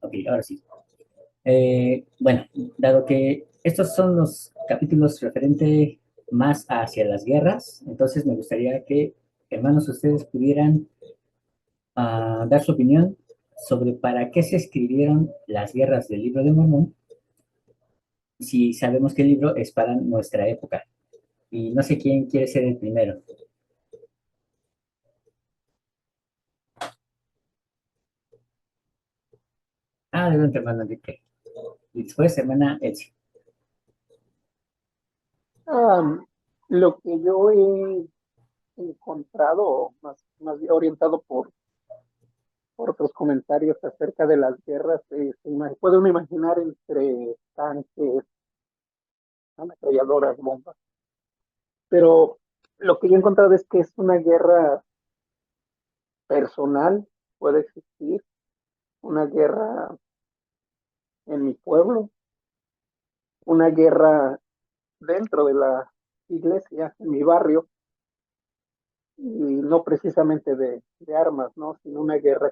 Ok, ahora sí. Bueno, dado que estos son los capítulos referentes más hacia las guerras, entonces me gustaría que, hermanos, ustedes pudieran dar su opinión sobre para qué se escribieron las guerras del Libro de Mormón, si sabemos que el libro es para nuestra época. Y no sé quién quiere ser el primero. Adelante, hermano Enrique. Y después, hermana Elsie. Ah, lo que yo he encontrado, más bien orientado por otros comentarios acerca de las guerras, puede uno imaginar entre tanques, ametralladoras, bombas, pero lo que yo he encontrado es que es una guerra personal, puede existir, una guerra en mi pueblo, una guerra dentro de la iglesia, en mi barrio, y no precisamente de armas, ¿no? Sino una guerra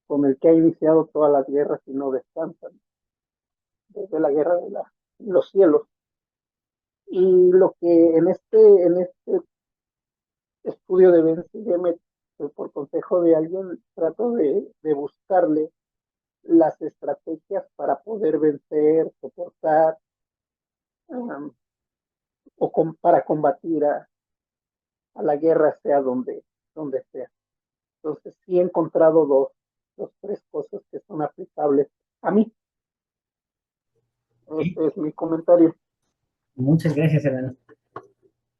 con el que ha iniciado todas las guerras y no descansan, desde la guerra de los cielos. Y lo que en este estudio de Ben Sillem, por consejo de alguien, trato de buscarle las estrategias para poder vencer, soportar, um, para combatir a la guerra, sea donde sea. Entonces, sí he encontrado dos, tres cosas que son aplicables a mí. Sí. Ese es mi comentario. Muchas gracias, hermano.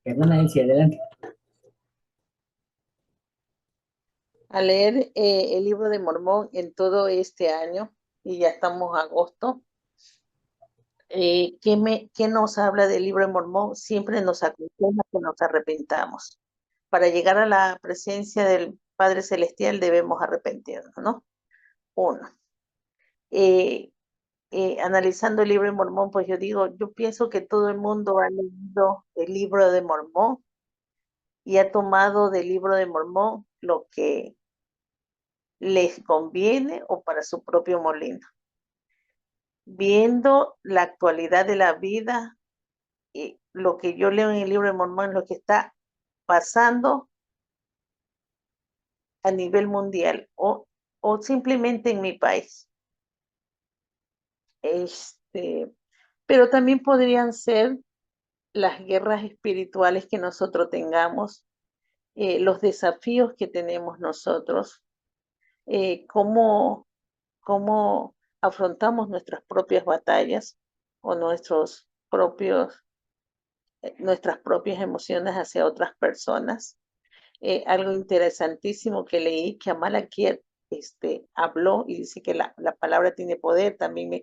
Hermana Elsie, adelante. A leer el libro de Mormón en todo este año, y ya estamos a agosto. ¿Qué nos habla del libro de Mormón? Siempre nos aconseja que nos arrepentamos. Para llegar a la presencia del Padre Celestial debemos arrepentirnos, ¿no? Uno. Eh, Analizando el libro de Mormón, pues yo pienso que todo el mundo ha leído el libro de Mormón y ha tomado del libro de Mormón lo que les conviene o para su propio molino. Viendo la actualidad de la vida, y lo que yo leo en el libro de Mormón, lo que está pasando a nivel mundial o simplemente en mi país. Pero también podrían ser las guerras espirituales que nosotros tengamos, los desafíos que tenemos nosotros, cómo, cómo afrontamos nuestras propias batallas o nuestras propias emociones hacia otras personas. Algo interesantísimo que leí, que Amalaquiel habló y dice que la palabra tiene poder. También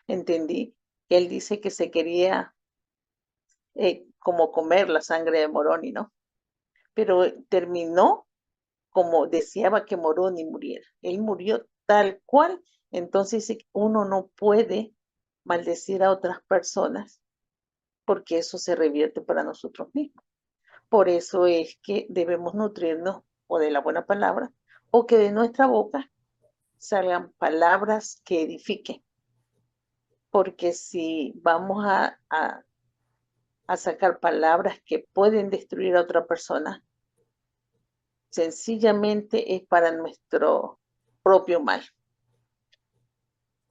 entendí que él dice que se quería como comer la sangre de Moroni, ¿no? Pero terminó como deseaba que Moroni muriera. Él murió tal cual. Entonces uno no puede maldecir a otras personas porque eso se revierte para nosotros mismos. Por eso es que debemos nutrirnos o de la buena palabra o que de nuestra boca salgan palabras que edifiquen. Porque si vamos a sacar palabras que pueden destruir a otra persona, sencillamente es para nuestro propio mal.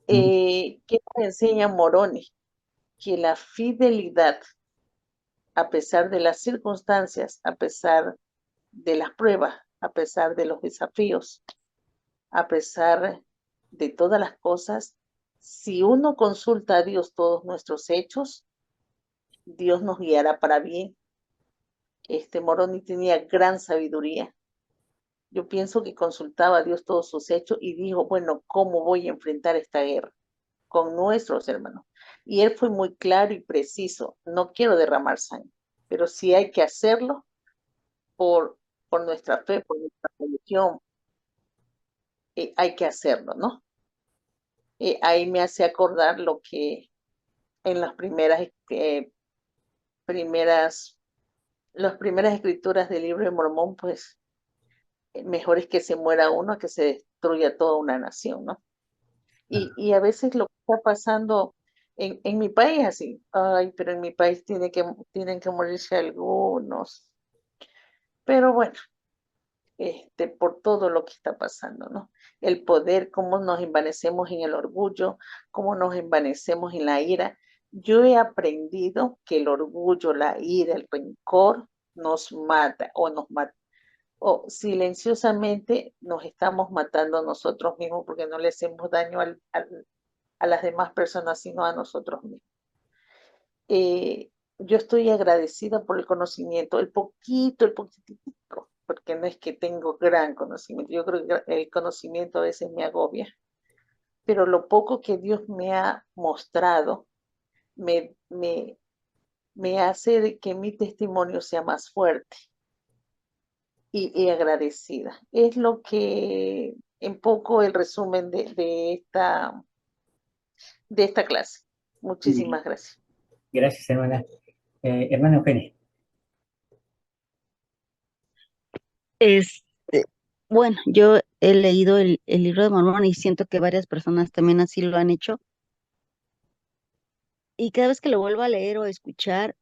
¿Qué nos enseña Moroni? Que la fidelidad, a pesar de las circunstancias, a pesar de las pruebas, a pesar de los desafíos, a pesar de todas las cosas, si uno consulta a Dios todos nuestros hechos, Dios nos guiará para bien. Moroni tenía gran sabiduría. Yo pienso que consultaba a Dios todos sus hechos y dijo, bueno, ¿cómo voy a enfrentar esta guerra? Con nuestros hermanos. Y él fue muy claro y preciso. No quiero derramar sangre, pero si hay que hacerlo por, por nuestra fe, por nuestra religión, hay que hacerlo, ¿no? Ahí me hace acordar lo que en primeras, las primeras escrituras del libro de Mormón, pues mejor es que se muera uno a que se destruya toda una nación, ¿no? Y a veces lo que está pasando en mi país así, ay, pero en mi país tienen que morirse algunos. Pero bueno, por todo lo que está pasando, ¿no? El poder, cómo nos envanecemos en el orgullo, cómo nos envanecemos en la ira. Yo he aprendido que el orgullo, la ira, el rencor nos mata o silenciosamente nos estamos matando a nosotros mismos porque no le hacemos daño a las demás personas, sino a nosotros mismos. Yo estoy agradecida por el conocimiento, el poquitico, porque no es que tengo gran conocimiento, yo creo que el conocimiento a veces me agobia, pero lo poco que Dios me ha mostrado me, me, me hace de que mi testimonio sea más fuerte y agradecida. Es lo que, en poco, el resumen de esta clase. Bien, Muchísimas gracias. gracias, hermana. Hermana Eugenia. Este, bueno, yo he leído el libro de Mormón y siento que varias personas también así lo han hecho. Y cada vez que lo vuelvo a leer o a escuchar,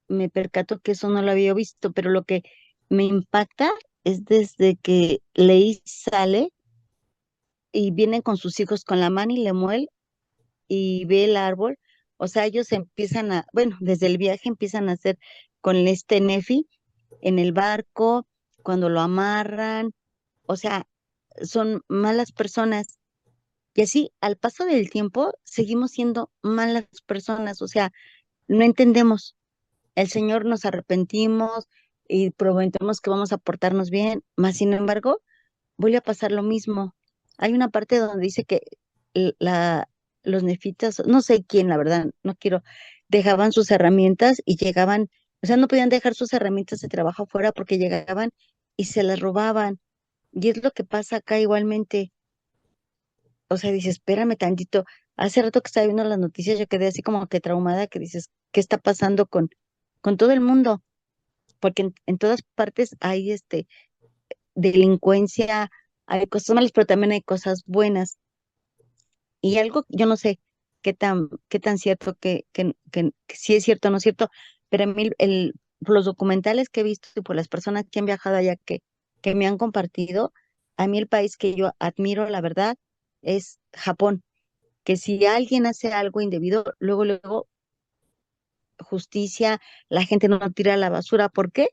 me percato que eso no lo había visto, pero lo que me impacta es desde que Leí sale y vienen con sus hijos con la mano y Lemuel y ve el árbol. O sea, ellos empiezan bueno, desde el viaje empiezan a hacer con este Nefi en el barco, cuando lo amarran. O sea, son malas personas. Y así, al paso del tiempo, seguimos siendo malas personas. O sea, no entendemos. El Señor nos arrepentimos y prometemos que vamos a portarnos bien, mas sin embargo, vuelve a pasar lo mismo. Hay una parte donde dice que l- la, los nefitas, no sé quién, la verdad, no quiero, dejaban sus herramientas y llegaban, o sea, no podían dejar sus herramientas de trabajo afuera porque llegaban y se las robaban. Y es lo que pasa acá igualmente. O sea, dices, espérame tantito. Hace rato que estaba viendo las noticias, yo quedé así como que traumada, que dices, ¿qué está pasando con todo el mundo? Porque en todas partes hay delincuencia, hay cosas malas, pero también hay cosas buenas. Y algo, yo no sé qué tan cierto que sí es cierto o no es cierto, pero a mí por los documentales que he visto y por las personas que han viajado allá que me han compartido, a mí el país que yo admiro, la verdad, es Japón, que si alguien hace algo indebido, luego justicia, la gente no tira la basura. ¿Por qué?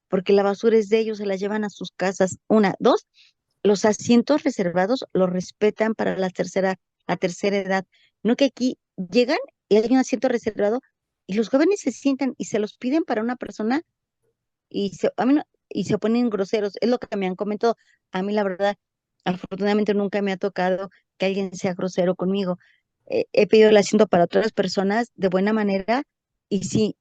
Porque la basura es de ellos, se la llevan a sus casas. Una, dos, los asientos reservados los respetan para la tercera edad. No que aquí llegan y hay un asiento reservado y los jóvenes se sientan y se los piden para una persona a mí y se ponen groseros. Es lo que me han comentado. A mí la verdad, afortunadamente nunca me ha tocado que alguien sea grosero conmigo. He pedido el asiento para otras personas de buena manera y sí,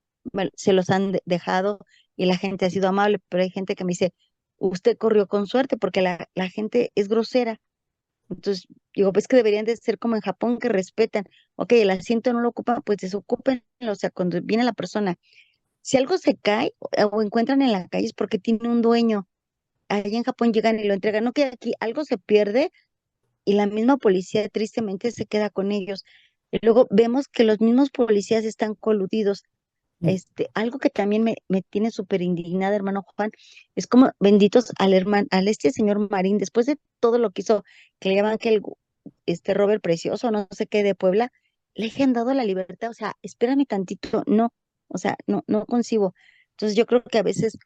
se los han dejado y la gente ha sido amable, pero hay gente que me dice, usted corrió con suerte porque la gente es grosera. Entonces, digo, pues que deberían de ser como en Japón que respetan. Ok, el asiento no lo ocupan, pues desocupen. O sea, cuando viene la persona, si algo se cae o encuentran en la calle es porque tiene un dueño. Allá en Japón llegan y lo entregan. No que aquí algo se pierde y la misma policía tristemente se queda con ellos. Y luego vemos que los mismos policías están coludidos. Algo que también me tiene súper indignada, hermano Juan, es como benditos al hermano, al señor Marín, después de todo lo que hizo, que le llaman que Robert Precioso, no sé qué, de Puebla, le han dado la libertad. O sea, espérame tantito, no, o sea, no concibo. Entonces yo creo que a veces,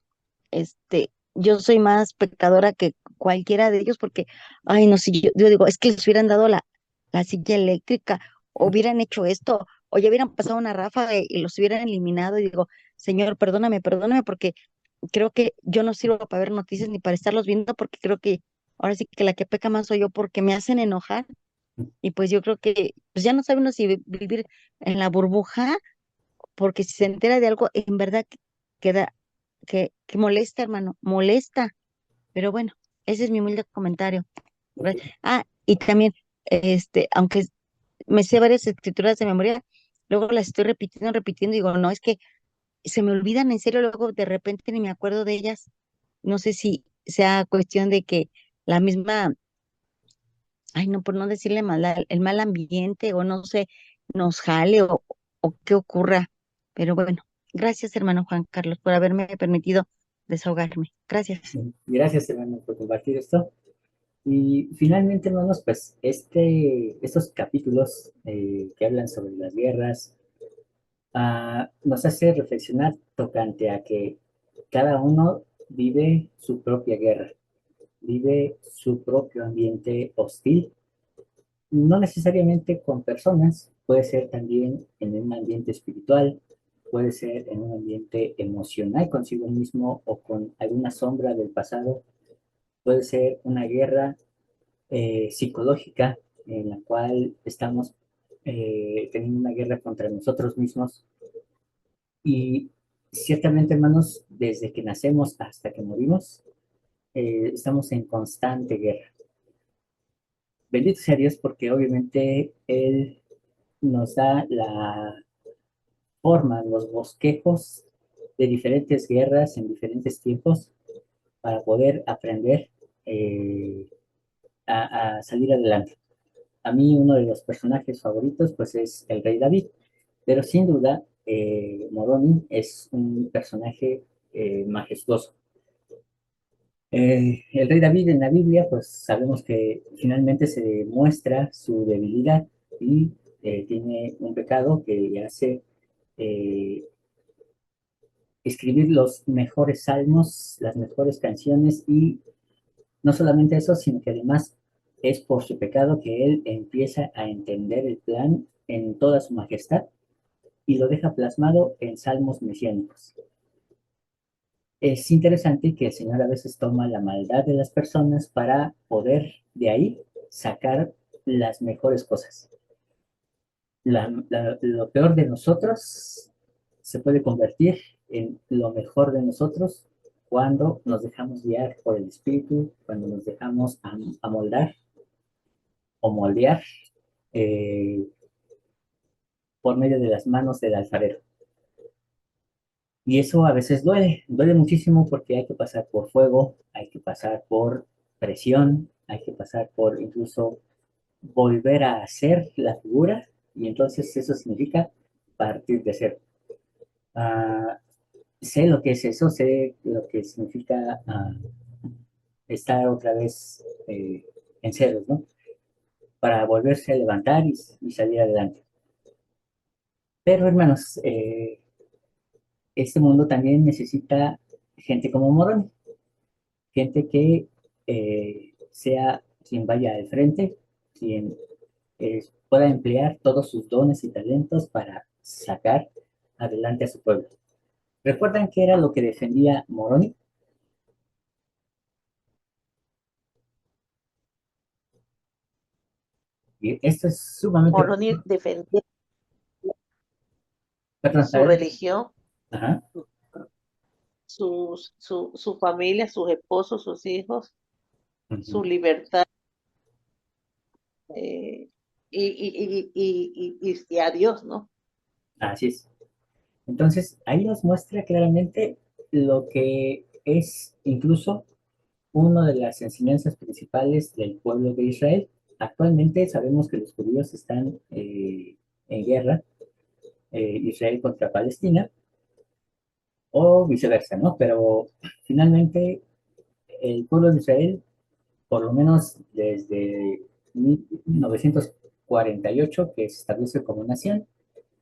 yo soy más pecadora que cualquiera de ellos porque, ay, no sé, yo digo, es que les hubieran dado la silla eléctrica, o hubieran hecho esto, o ya hubieran pasado una ráfaga y los hubieran eliminado. Y digo, Señor, perdóname, porque creo que yo no sirvo para ver noticias ni para estarlos viendo, porque creo que ahora sí que la que peca más soy yo, porque me hacen enojar. Y pues yo creo que pues ya no sabe uno si vivir en la burbuja, porque si se entera de algo, en verdad queda, que molesta, hermano, molesta. Pero bueno, ese es mi humilde comentario. Ah, y también, aunque me sé varias escrituras de memoria, luego las estoy repitiendo, y digo, no, es que se me olvidan en serio, luego de repente ni me acuerdo de ellas. No sé si sea cuestión de que la misma, ay, no, por no decirle maldad, el mal ambiente o no sé, nos jale o qué ocurra. Pero bueno, gracias, hermano Juan Carlos, por haberme permitido desahogarme. Gracias. Gracias, hermano, por compartir esto. Y finalmente, hermanos, pues estos capítulos que hablan sobre las guerras nos hace reflexionar tocante a que cada uno vive su propia guerra, vive su propio ambiente hostil, no necesariamente con personas, puede ser también en un ambiente espiritual, puede ser en un ambiente emocional consigo mismo o con alguna sombra del pasado, puede ser una guerra psicológica en la cual estamos teniendo una guerra contra nosotros mismos. Y ciertamente, hermanos, desde que nacemos hasta que morimos, estamos en constante guerra. Bendito sea Dios porque obviamente Él nos da la forma, los bosquejos de diferentes guerras en diferentes tiempos para poder aprender eh, a salir adelante. A mí uno de los personajes favoritos pues es el rey David, pero sin duda Moroni es un personaje majestuoso. El rey David en la Biblia pues sabemos que finalmente se demuestra su debilidad y tiene un pecado que le hace eh, escribir los mejores salmos, las mejores canciones y no solamente eso, sino que además es por su pecado que él empieza a entender el plan en toda su majestad y lo deja plasmado en salmos mesiánicos. Es interesante que el Señor a veces toma la maldad de las personas para poder de ahí sacar las mejores cosas. Lo peor de nosotros se puede convertir en lo mejor de nosotros cuando nos dejamos guiar por el Espíritu, cuando nos dejamos amoldar o moldear eh, por medio de las manos del alfarero. Y eso a veces duele muchísimo porque hay que pasar por fuego, hay que pasar por presión, hay que pasar por incluso volver a hacer la figura y entonces eso significa partir de cero. Uh, sé lo que es eso, sé lo que significa estar otra vez en ceros, ¿no? Para volverse a levantar y salir adelante. Pero hermanos, este mundo también necesita gente como Moroni, gente que sea quien vaya al frente, quien pueda emplear todos sus dones y talentos para sacar adelante a su pueblo. ¿Recuerdan qué era lo que defendía Moroni? Y esto es sumamente... Moroni defendía Perdón, su religión, ajá. su familia, sus esposos, sus hijos, su Uh-huh. libertad y a Dios, ¿no? Así es. Entonces, ahí nos muestra claramente lo que es incluso una de las enseñanzas principales del pueblo de Israel. Actualmente sabemos que los judíos están en guerra, Israel contra Palestina, o viceversa, ¿no? Pero finalmente el pueblo de Israel, por lo menos desde 1948, que se establece como nación,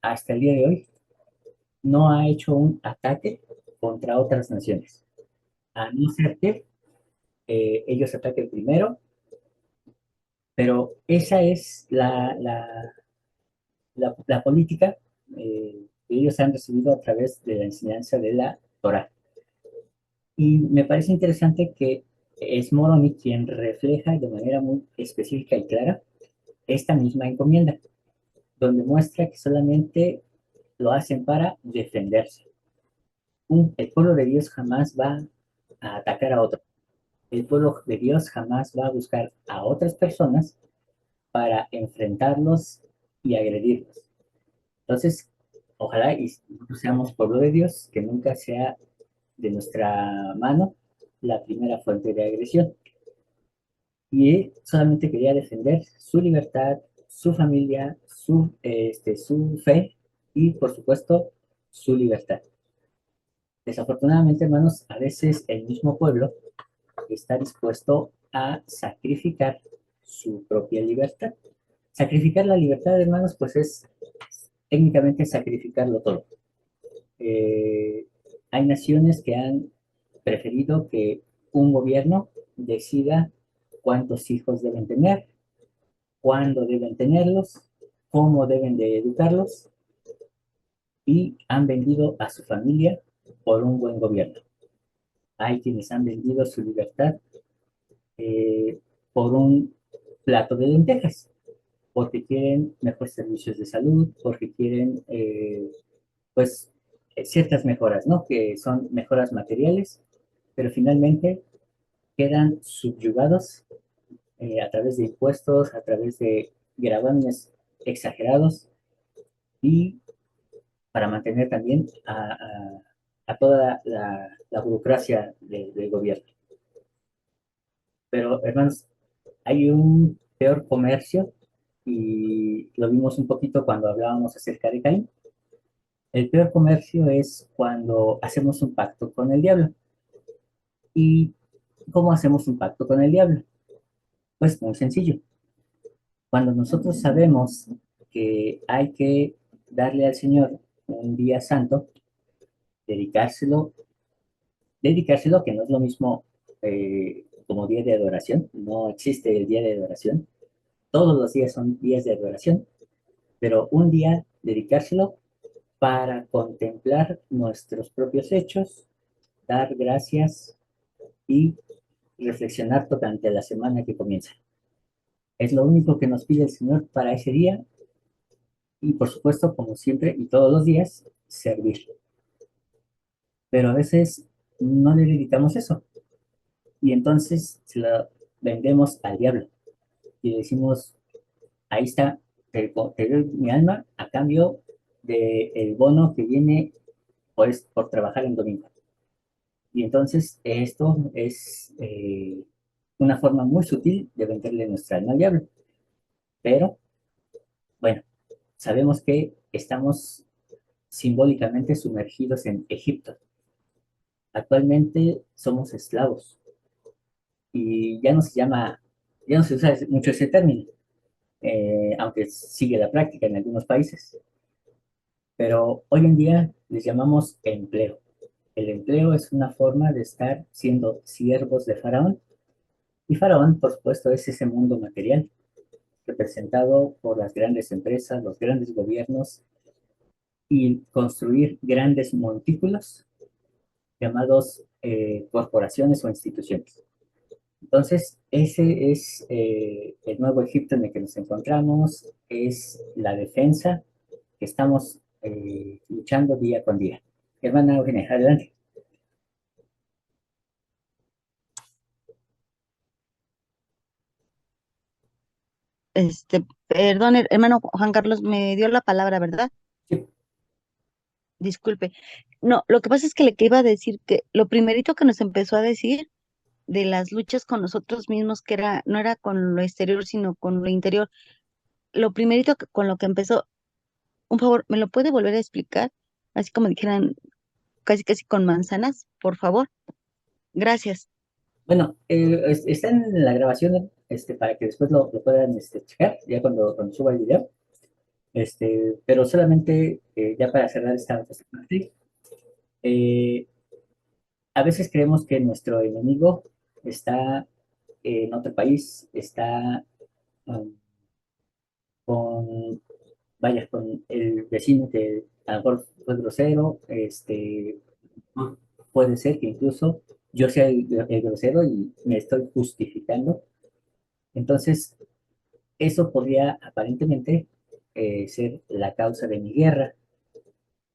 hasta el día de hoy, no ha hecho un ataque contra otras naciones. A no ser que ellos ataquen primero, pero esa es la política que ellos han recibido a través de la enseñanza de la Torah. Y me parece interesante que es Moroni quien refleja de manera muy específica y clara esta misma encomienda, donde muestra que solamente lo hacen para defenderse. El pueblo de Dios jamás va a atacar a otro. El pueblo de Dios jamás va a buscar a otras personas para enfrentarlos y agredirlos. Entonces, ojalá y seamos pueblo de Dios, que nunca sea de nuestra mano la primera fuente de agresión. Y él solamente quería defender su libertad, su familia, su fe y, por supuesto, su libertad. Desafortunadamente, hermanos, a veces el mismo pueblo está dispuesto a sacrificar su propia libertad. Sacrificar la libertad, hermanos, pues es técnicamente sacrificarlo todo. Eh, Hay naciones que han preferido que un gobierno decida cuántos hijos deben tener, cuándo deben tenerlos, cómo deben de educarlos, y han vendido a su familia por un buen gobierno. Hay quienes han vendido su libertad eh, por un plato de lentejas, porque quieren mejores servicios de salud, porque quieren, pues, ciertas mejoras, ¿no? Que son mejoras materiales, pero finalmente quedan subyugados a través de impuestos, a través de gravámenes exagerados y para mantener también a toda la burocracia del gobierno. Pero, hermanos, hay un peor comercio y lo vimos un poquito cuando hablábamos acerca de Caín. El peor comercio es cuando hacemos un pacto con el diablo. ¿Y cómo hacemos un pacto con el diablo? Pues muy sencillo. Cuando nosotros sabemos que hay que darle al Señor un día santo, dedicárselo, dedicárselo, que no es lo mismo como día de adoración, no existe el día de adoración, todos los días son días de adoración, pero un día dedicárselo para contemplar nuestros propios hechos, dar gracias y reflexionar durante la semana que comienza. Es lo único que nos pide el Señor para ese día y, por supuesto, como siempre y todos los días, servir. Pero a veces no le dedicamos eso y entonces se lo vendemos al diablo y le decimos, ahí está, te doy mi alma a cambio del bono que viene por trabajar en domingo. Y entonces esto es una forma muy sutil de venderle nuestra alma al diablo. Pero, bueno, sabemos que estamos simbólicamente sumergidos en Egipto. Actualmente somos esclavos y ya no se usa mucho ese término, aunque sigue la práctica en algunos países. Pero hoy en día les llamamos empleo. El empleo es una forma de estar siendo siervos de Faraón. Y Faraón, por supuesto, es ese mundo material representado por las grandes empresas, los grandes gobiernos y construir grandes montículos llamados corporaciones o instituciones. Entonces, ese es el nuevo Egipto en el que nos encontramos, es la defensa que estamos luchando día con día. Hermana Eugenia, adelante. Perdón, hermano Juan Carlos, me dio la palabra, ¿verdad? Sí. Disculpe. No, lo que pasa es que le que iba a decir que lo primerito que nos empezó a decir de las luchas con nosotros mismos, que era, no era con lo exterior, sino con lo interior. Lo primerito con lo que empezó, un favor, ¿me lo puede volver a explicar? Así como dijeran, casi casi con manzanas, por favor. Gracias. Bueno, está en la grabación para que después lo puedan checar, ya cuando suba el video. Pero solamente ya para cerrar esta parte, eh, a veces creemos que nuestro enemigo está en otro país, está um, con, vaya, con el vecino que a lo mejor fue grosero, puede ser que incluso yo sea el grosero y me estoy justificando. Entonces, eso podría aparentemente ser la causa de mi guerra,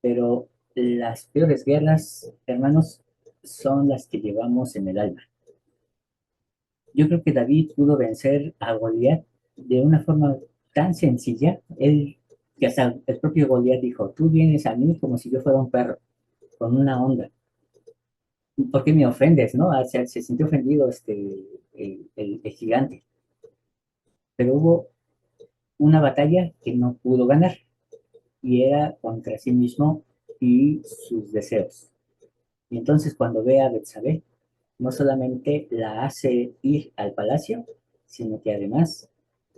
pero las peores guerras, hermanos, son las que llevamos en el alma. Yo creo que David pudo vencer a Goliat de una forma tan sencilla, que hasta el propio Goliat dijo, tú vienes a mí como si yo fuera un perro, con una onda. ¿por qué me ofendes, no? Se sintió ofendido el gigante, pero hubo una batalla que no pudo ganar y era contra sí mismo y sus deseos. Y entonces cuando ve a Betsabé, no solamente la hace ir al palacio, sino que además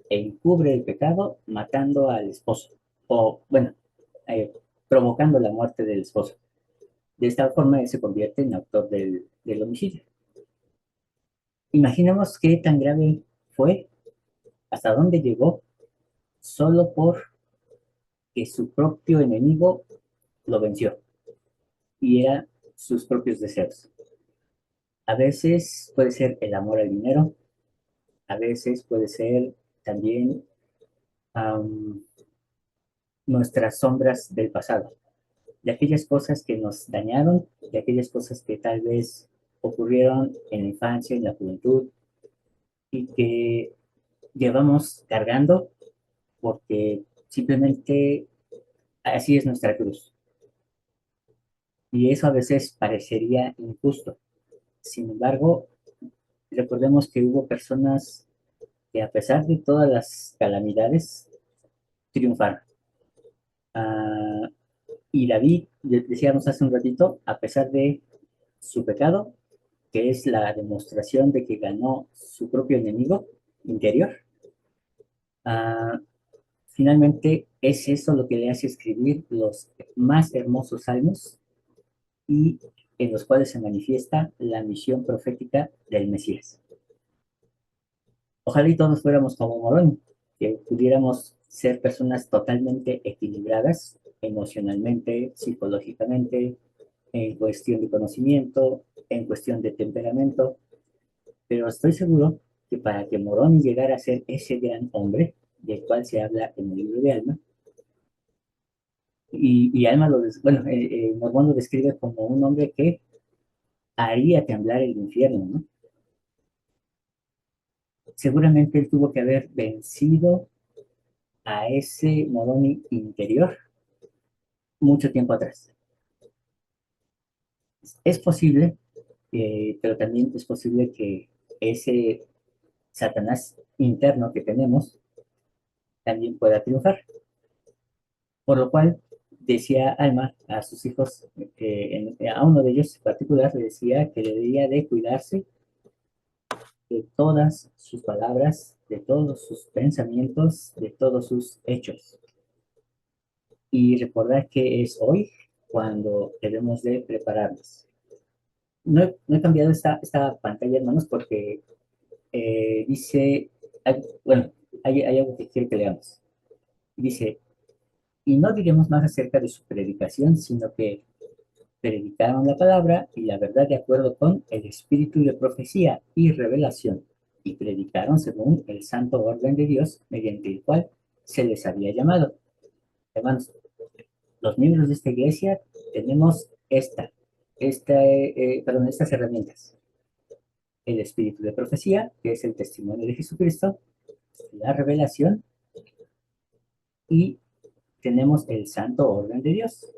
encubre el pecado matando al esposo, o bueno, eh, provocando la muerte del esposo. De esta forma él se convierte en autor del homicidio. Imaginemos qué tan grave fue, hasta dónde llegó, solo por que su propio enemigo lo venció, y era sus propios deseos. A veces puede ser el amor al dinero, a veces puede ser también um, nuestras sombras del pasado, de aquellas cosas que nos dañaron, de aquellas cosas que tal vez ocurrieron en la infancia, en la juventud, y que llevamos cargando porque simplemente así es nuestra cruz. Y eso a veces parecería injusto. Sin embargo, recordemos que hubo personas que a pesar de todas las calamidades, triunfaron. Uh, y David, decíamos hace un ratito, a pesar de su pecado, que es la demostración de que ganó su propio enemigo interior, uh, finalmente es eso lo que le hace escribir los más hermosos salmos y en los cuales se manifiesta la misión profética del Mesías. Ojalá y todos fuéramos como Morón, que pudiéramos ser personas totalmente equilibradas emocionalmente, psicológicamente, en cuestión de conocimiento, en cuestión de temperamento, pero estoy seguro que para que Morón llegara a ser ese gran hombre del cual se habla en el libro de Alma, y Alma Mormón lo describe como un hombre que haría temblar el infierno, ¿no? Seguramente él tuvo que haber vencido a ese Moroni interior mucho tiempo atrás. Es posible, pero también es posible que ese Satanás interno que tenemos también pueda triunfar. Por lo cual decía Alma a sus hijos, a uno de ellos en particular, le decía que debería de cuidarse de todas sus palabras, de todos sus pensamientos, de todos sus hechos. Y recordar que es hoy cuando debemos de prepararnos. No he cambiado esta pantalla, hermanos, porque dice, bueno, hay algo que quiero que leamos. Dice, y no diremos más acerca de su predicación, sino que predicaron la palabra y la verdad de acuerdo con el espíritu de profecía y revelación, y predicaron según el santo orden de Dios, mediante el cual se les había llamado. Hermanos, los miembros de esta iglesia tenemos estas herramientas. El espíritu de profecía, que es el testimonio de Jesucristo, la revelación, y tenemos el santo orden de Dios.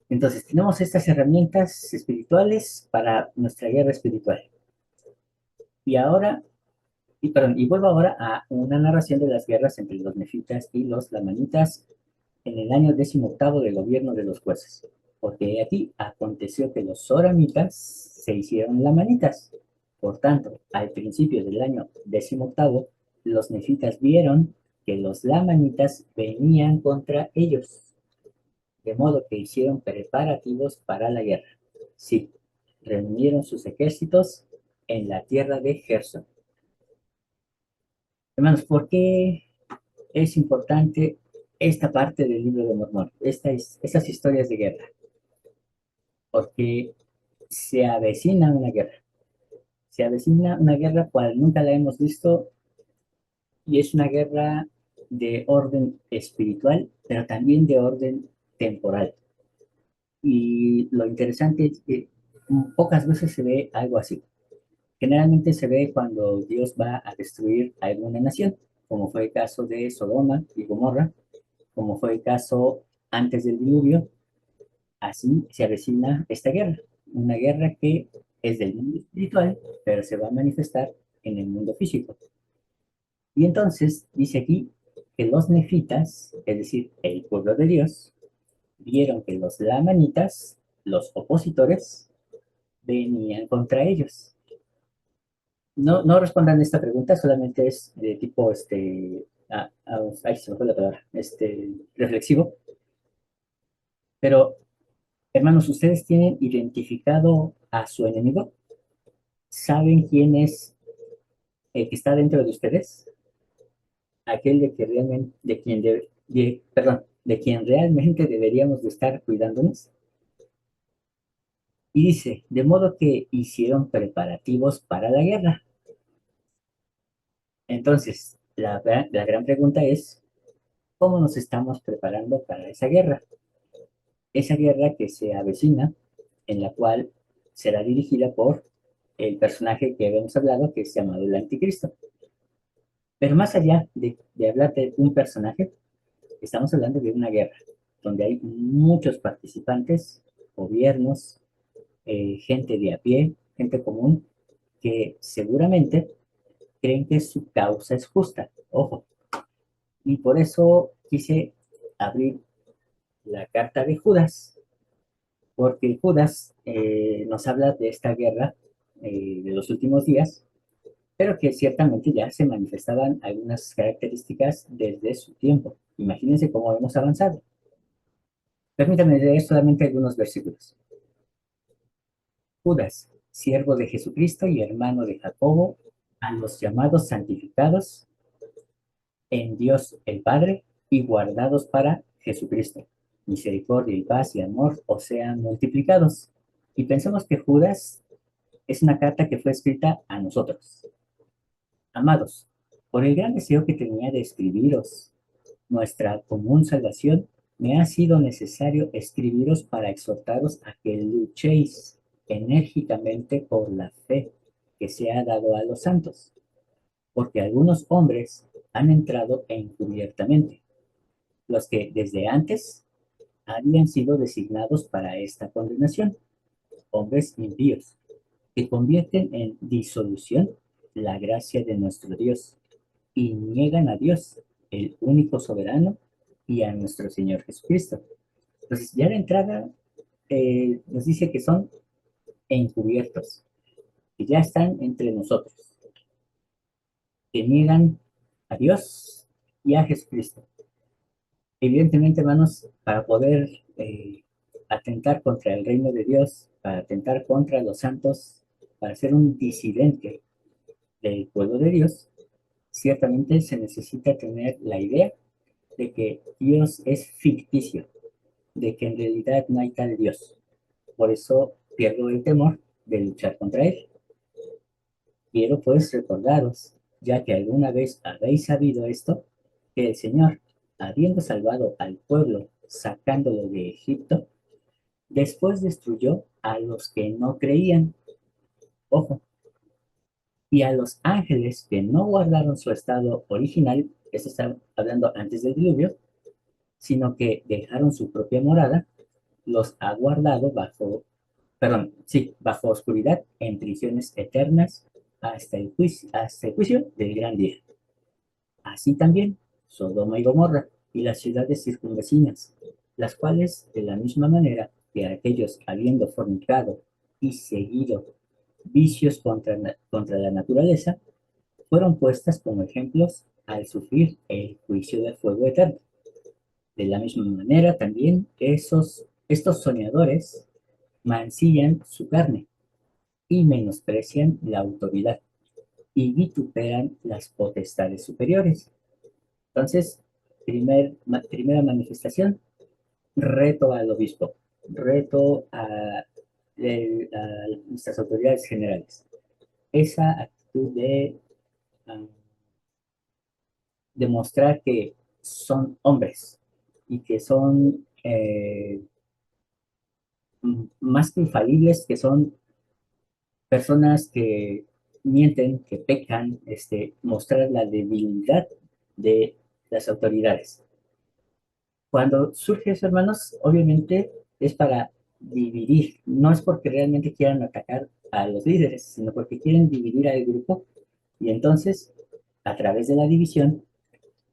Entonces, tenemos estas herramientas espirituales para nuestra guerra espiritual. Y ahora, y vuelvo ahora a una narración de las guerras entre los nefitas y los lamanitas en el año 18º del gobierno de los jueces. Porque aquí aconteció que los soramitas se hicieron lamanitas. Por tanto, al principio del año 18º, los nefitas vieron que los lamanitas venían contra ellos, de modo que hicieron preparativos para la guerra. Sí, reunieron sus ejércitos en la tierra de Gerson. Hermanos, ¿por qué es importante esta parte del libro de Mormón, estas historias de guerra? Porque se avecina una guerra. Se avecina una guerra cual nunca la hemos visto, y es una guerra de orden espiritual, pero también de orden temporal. Y lo interesante es que pocas veces se ve algo así. Generalmente se ve cuando Dios va a destruir alguna nación, como fue el caso de Sodoma y Gomorra, como fue el caso antes del diluvio, Así se avecina esta guerra, una guerra que es del mundo espiritual, pero se va a manifestar en el mundo físico. Y entonces dice aquí que los nefitas, es decir, el pueblo de Dios, vieron que los lamanitas, los opositores, venían contra ellos. No respondan esta pregunta, solamente es de tipo, ay, se me fue la palabra, reflexivo. Pero, hermanos, ¿ustedes tienen identificado a su enemigo? ¿Saben quién es el que está dentro de ustedes? Aquel de que realmente, de quien realmente deberíamos de estar cuidándonos. Y dice, de modo que hicieron preparativos para la guerra. Entonces, la gran pregunta es, ¿cómo nos estamos preparando para esa guerra? Esa guerra que se avecina, en la cual será dirigida por el personaje que habíamos hablado, que es llamado el Anticristo. Pero más allá de hablar de un personaje, estamos hablando de una guerra, donde hay muchos participantes, gobiernos, gente de a pie, gente común, que seguramente creen que su causa es justa. Ojo, y por eso quise abrir la carta de Judas, porque Judas nos habla de esta guerra de los últimos días, pero que ciertamente ya se manifestaban algunas características desde su tiempo. Imagínense cómo hemos avanzado. Permítanme leer solamente algunos versículos. Judas, siervo de Jesucristo y hermano de Jacobo, a los llamados santificados en Dios el Padre y guardados para Jesucristo. Misericordia y paz y amor os sean multiplicados. Y pensamos que Judas es una carta que fue escrita a nosotros. Amados, por el gran deseo que tenía de escribiros nuestra común salvación, me ha sido necesario escribiros para exhortaros a que luchéis enérgicamente por la fe que se ha dado a los santos, porque algunos hombres han entrado encubiertamente, los que desde antes habían sido designados para esta condenación, hombres impíos, que convierten en disolución la gracia de nuestro Dios y niegan a Dios, el único soberano, y a nuestro Señor Jesucristo. Entonces, ya de entrada nos dice que son encubiertos, que ya están entre nosotros, que niegan a Dios y a Jesucristo. Evidentemente, hermanos, para poder atentar contra el reino de Dios, para atentar contra los santos, para ser un disidente del pueblo de Dios, ciertamente se necesita tener la idea de que Dios es ficticio, de que en realidad no hay tal Dios. Por eso pierdo el temor de luchar contra él. Quiero pues recordaros, ya que alguna vez habéis sabido esto, que el Señor, habiendo salvado al pueblo sacándolo de Egipto, después destruyó a los que no creían, ojo, y a los ángeles que no guardaron su estado original, esto está hablando antes del diluvio, sino que dejaron su propia morada, los ha guardado bajo oscuridad en prisiones eternas hasta el juicio del gran día. Así también Sodoma y Gomorra y las ciudades circunvecinas, las cuales, de la misma manera que aquellos habiendo fornicado y seguido vicios contra la naturaleza, fueron puestas como ejemplos al sufrir el juicio del fuego eterno. De la misma manera también estos soñadores mancillan su carne y menosprecian la autoridad y vituperan las potestades superiores. Entonces, primera manifestación, reto al obispo, reto a nuestras autoridades generales. Esa actitud de demostrar que son hombres y que son más que infalibles, que son personas que mienten, que pecan, mostrar la debilidad de las autoridades. Cuando surge eso, hermanos, obviamente es para dividir, no es porque realmente quieran atacar a los líderes, sino porque quieren dividir al grupo y entonces, a través de la división,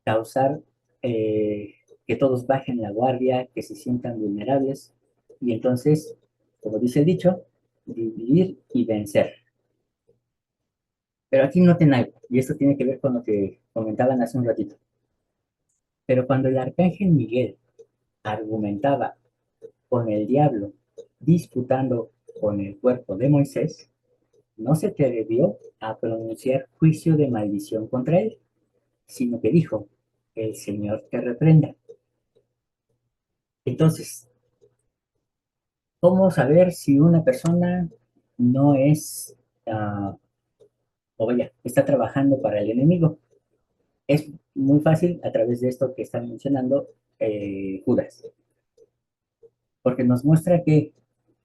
causar que todos bajen la guardia, que se sientan vulnerables y entonces, como dice el dicho, dividir y vencer. Pero aquí noten algo, y esto tiene que ver con lo que comentaban hace un ratito. Pero cuando el arcángel Miguel argumentaba con el diablo, disputando con el cuerpo de Moisés, no se atrevió a pronunciar juicio de maldición contra él, sino que dijo, el Señor te reprenda. Entonces, ¿cómo saber si una persona no es, o vaya, está trabajando para el enemigo? Es muy fácil a través de esto que está mencionando Judas, porque nos muestra que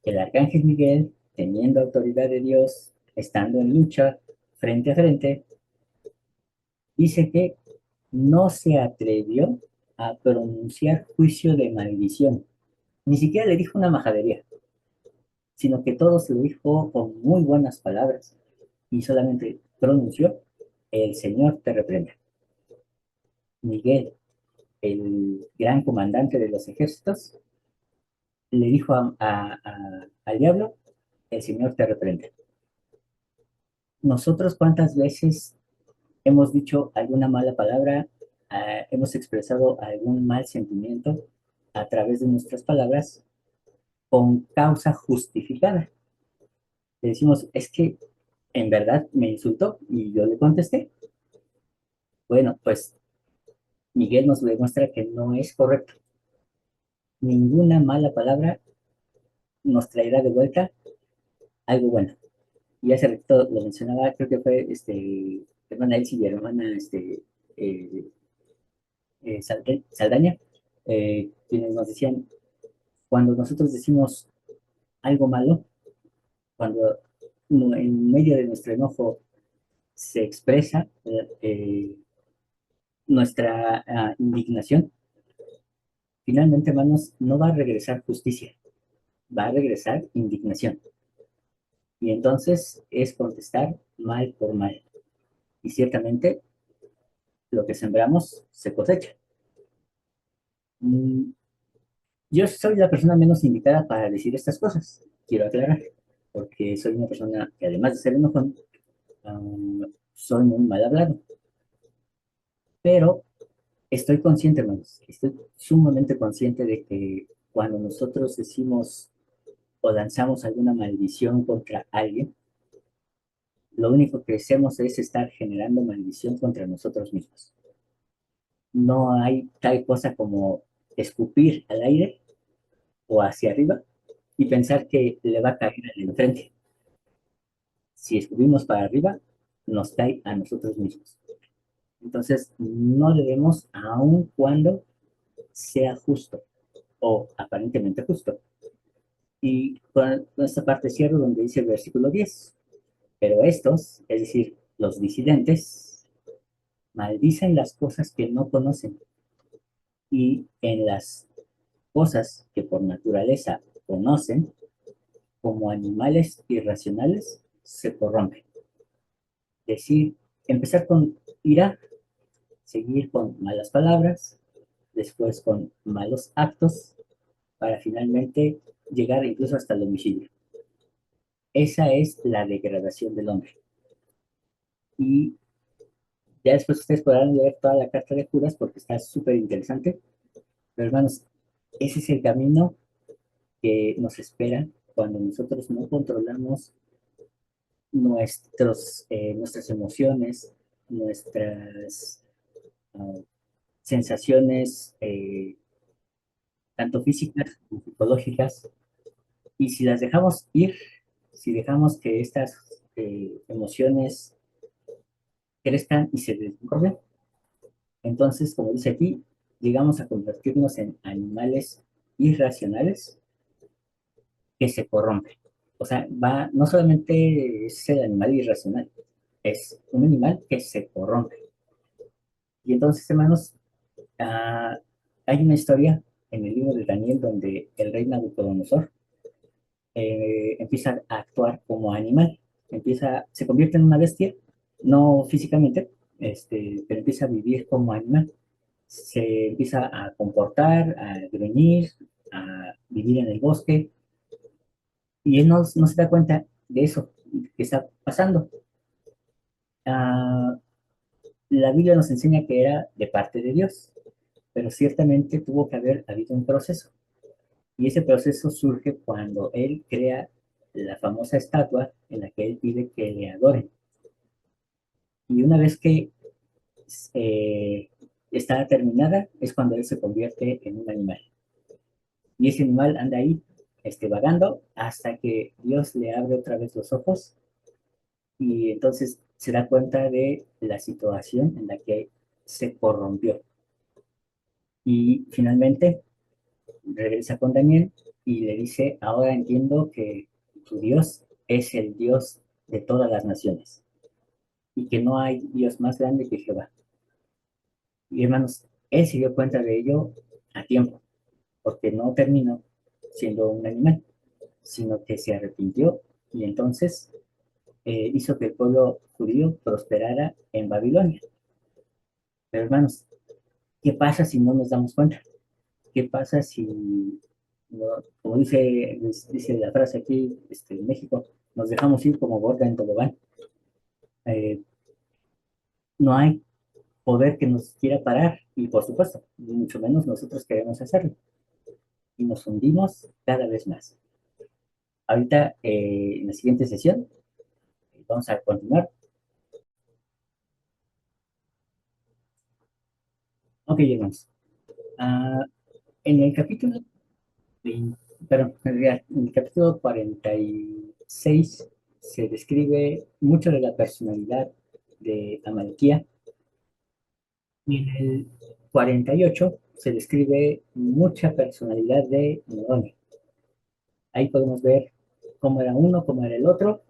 el arcángel Miguel, teniendo autoridad de Dios, estando en lucha frente a frente, dice que no se atrevió a pronunciar juicio de maldición. Ni siquiera le dijo una majadería, sino que todo se lo dijo con muy buenas palabras y solamente pronunció, el Señor te reprenda. Miguel, el gran comandante de los ejércitos, le dijo al diablo, el Señor te reprende. Nosotros cuántas veces hemos dicho alguna mala palabra, hemos expresado algún mal sentimiento a través de nuestras palabras con causa justificada. Le decimos, es que en verdad me insultó y yo le contesté. Bueno, pues Miguel nos demuestra que no es correcto. Ninguna mala palabra nos traerá de vuelta algo bueno. Y hace rato lo mencionaba, creo que fue hermana Elsie y hermana eh, Saldaña, quienes nos decían, cuando nosotros decimos algo malo, cuando en medio de nuestro enojo se expresa nuestra indignación, finalmente, hermanos, no va a regresar justicia, va a regresar indignación. Y entonces es contestar mal por mal. Y ciertamente lo que sembramos se cosecha. Mm, Yo soy la persona menos indicada para decir estas cosas, quiero aclarar, porque soy una persona que además de ser enojón, soy muy mal hablado. Pero estoy consciente, hermanos, estoy sumamente consciente de que cuando nosotros decimos o lanzamos alguna maldición contra alguien, lo único que hacemos es estar generando maldición contra nosotros mismos. No hay tal cosa como escupir al aire o hacia arriba y pensar que le va a caer al enfrente. Si escupimos para arriba, nos cae a nosotros mismos. Entonces, no debemos, aun cuando sea justo o aparentemente justo. Y con esta parte cierro donde dice el versículo 10. Pero estos, es decir, los disidentes, maldicen las cosas que no conocen y en las cosas que por naturaleza conocen, como animales irracionales, se corrompen. Decir, empezar con ira, seguir con malas palabras, después con malos actos, para finalmente llegar incluso hasta el homicidio. Esa es la degradación del hombre. Y ya después ustedes podrán leer toda la carta de Judas porque está súper interesante. Pero hermanos, ese es el camino que nos espera cuando nosotros no controlamos nuestras emociones, nuestras uh, sensaciones, tanto físicas como psicológicas, y si las dejamos ir, si dejamos que estas emociones crezcan y se desborden, entonces, como dice aquí, llegamos a convertirnos en animales irracionales que se corrompen. O sea, no solamente es el animal irracional, es un animal que se corrompe. Y entonces, hermanos, hay una historia en el libro de Daniel, donde el rey Nabucodonosor empieza a actuar como animal, se convierte en una bestia, no físicamente, pero empieza a vivir como animal, se empieza a comportar, a gruñir, a vivir en el bosque, y él no se da cuenta de eso que está pasando. Ah, la Biblia nos enseña que era de parte de Dios, pero ciertamente tuvo que haber habido un proceso. Y ese proceso surge cuando él crea la famosa estatua en la que él pide que le adoren. Y una vez que eh, está terminada, es cuando él se convierte en un animal. Y ese animal anda ahí, vagando, hasta que Dios le abre otra vez los ojos y entonces se da cuenta de la situación en la que se corrompió. Y finalmente regresa con Daniel y le dice, ahora entiendo que tu Dios es el Dios de todas las naciones y que no hay Dios más grande que Jehová. Y hermanos, él se dio cuenta de ello a tiempo, porque no terminó siendo un animal, sino que se arrepintió y entonces hizo que el pueblo judío prosperara en Babilonia. Pero hermanos, ¿qué pasa si no nos damos cuenta? ¿Qué pasa si, como dice la frase aquí en México, nos dejamos ir como gorda en tobogán? Eh, no hay poder que nos quiera parar y por supuesto, mucho menos nosotros queremos hacerlo y nos hundimos cada vez más. Ahorita, en la siguiente sesión, vamos a continuar. Ok, hermanos. Ah, en el capítulo 20, perdón, en el capítulo 46 se describe mucho de la personalidad de Amalquía y en el 48 se describe mucha personalidad de Moroni. Ahí podemos ver cómo era uno, cómo era el otro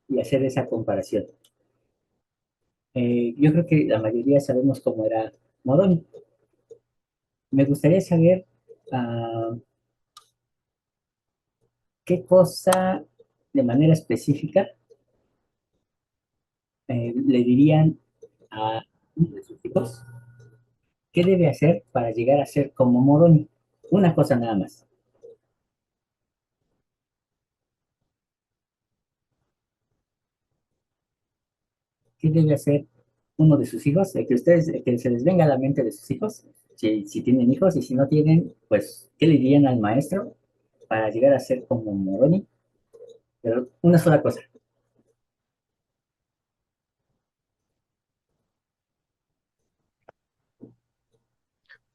y hacer esa comparación. Yo creo que la mayoría sabemos cómo era Moroni. Me gustaría saber qué cosa de manera específica le dirían a uno de sus hijos qué debe hacer para llegar a ser como Moroni. Una cosa nada más. ¿Qué debe hacer uno de sus hijos? Que se les venga a la mente de sus hijos, si tienen hijos, y si no tienen, pues, ¿qué le dirían al maestro para llegar a ser como Moroni? Pero una sola cosa,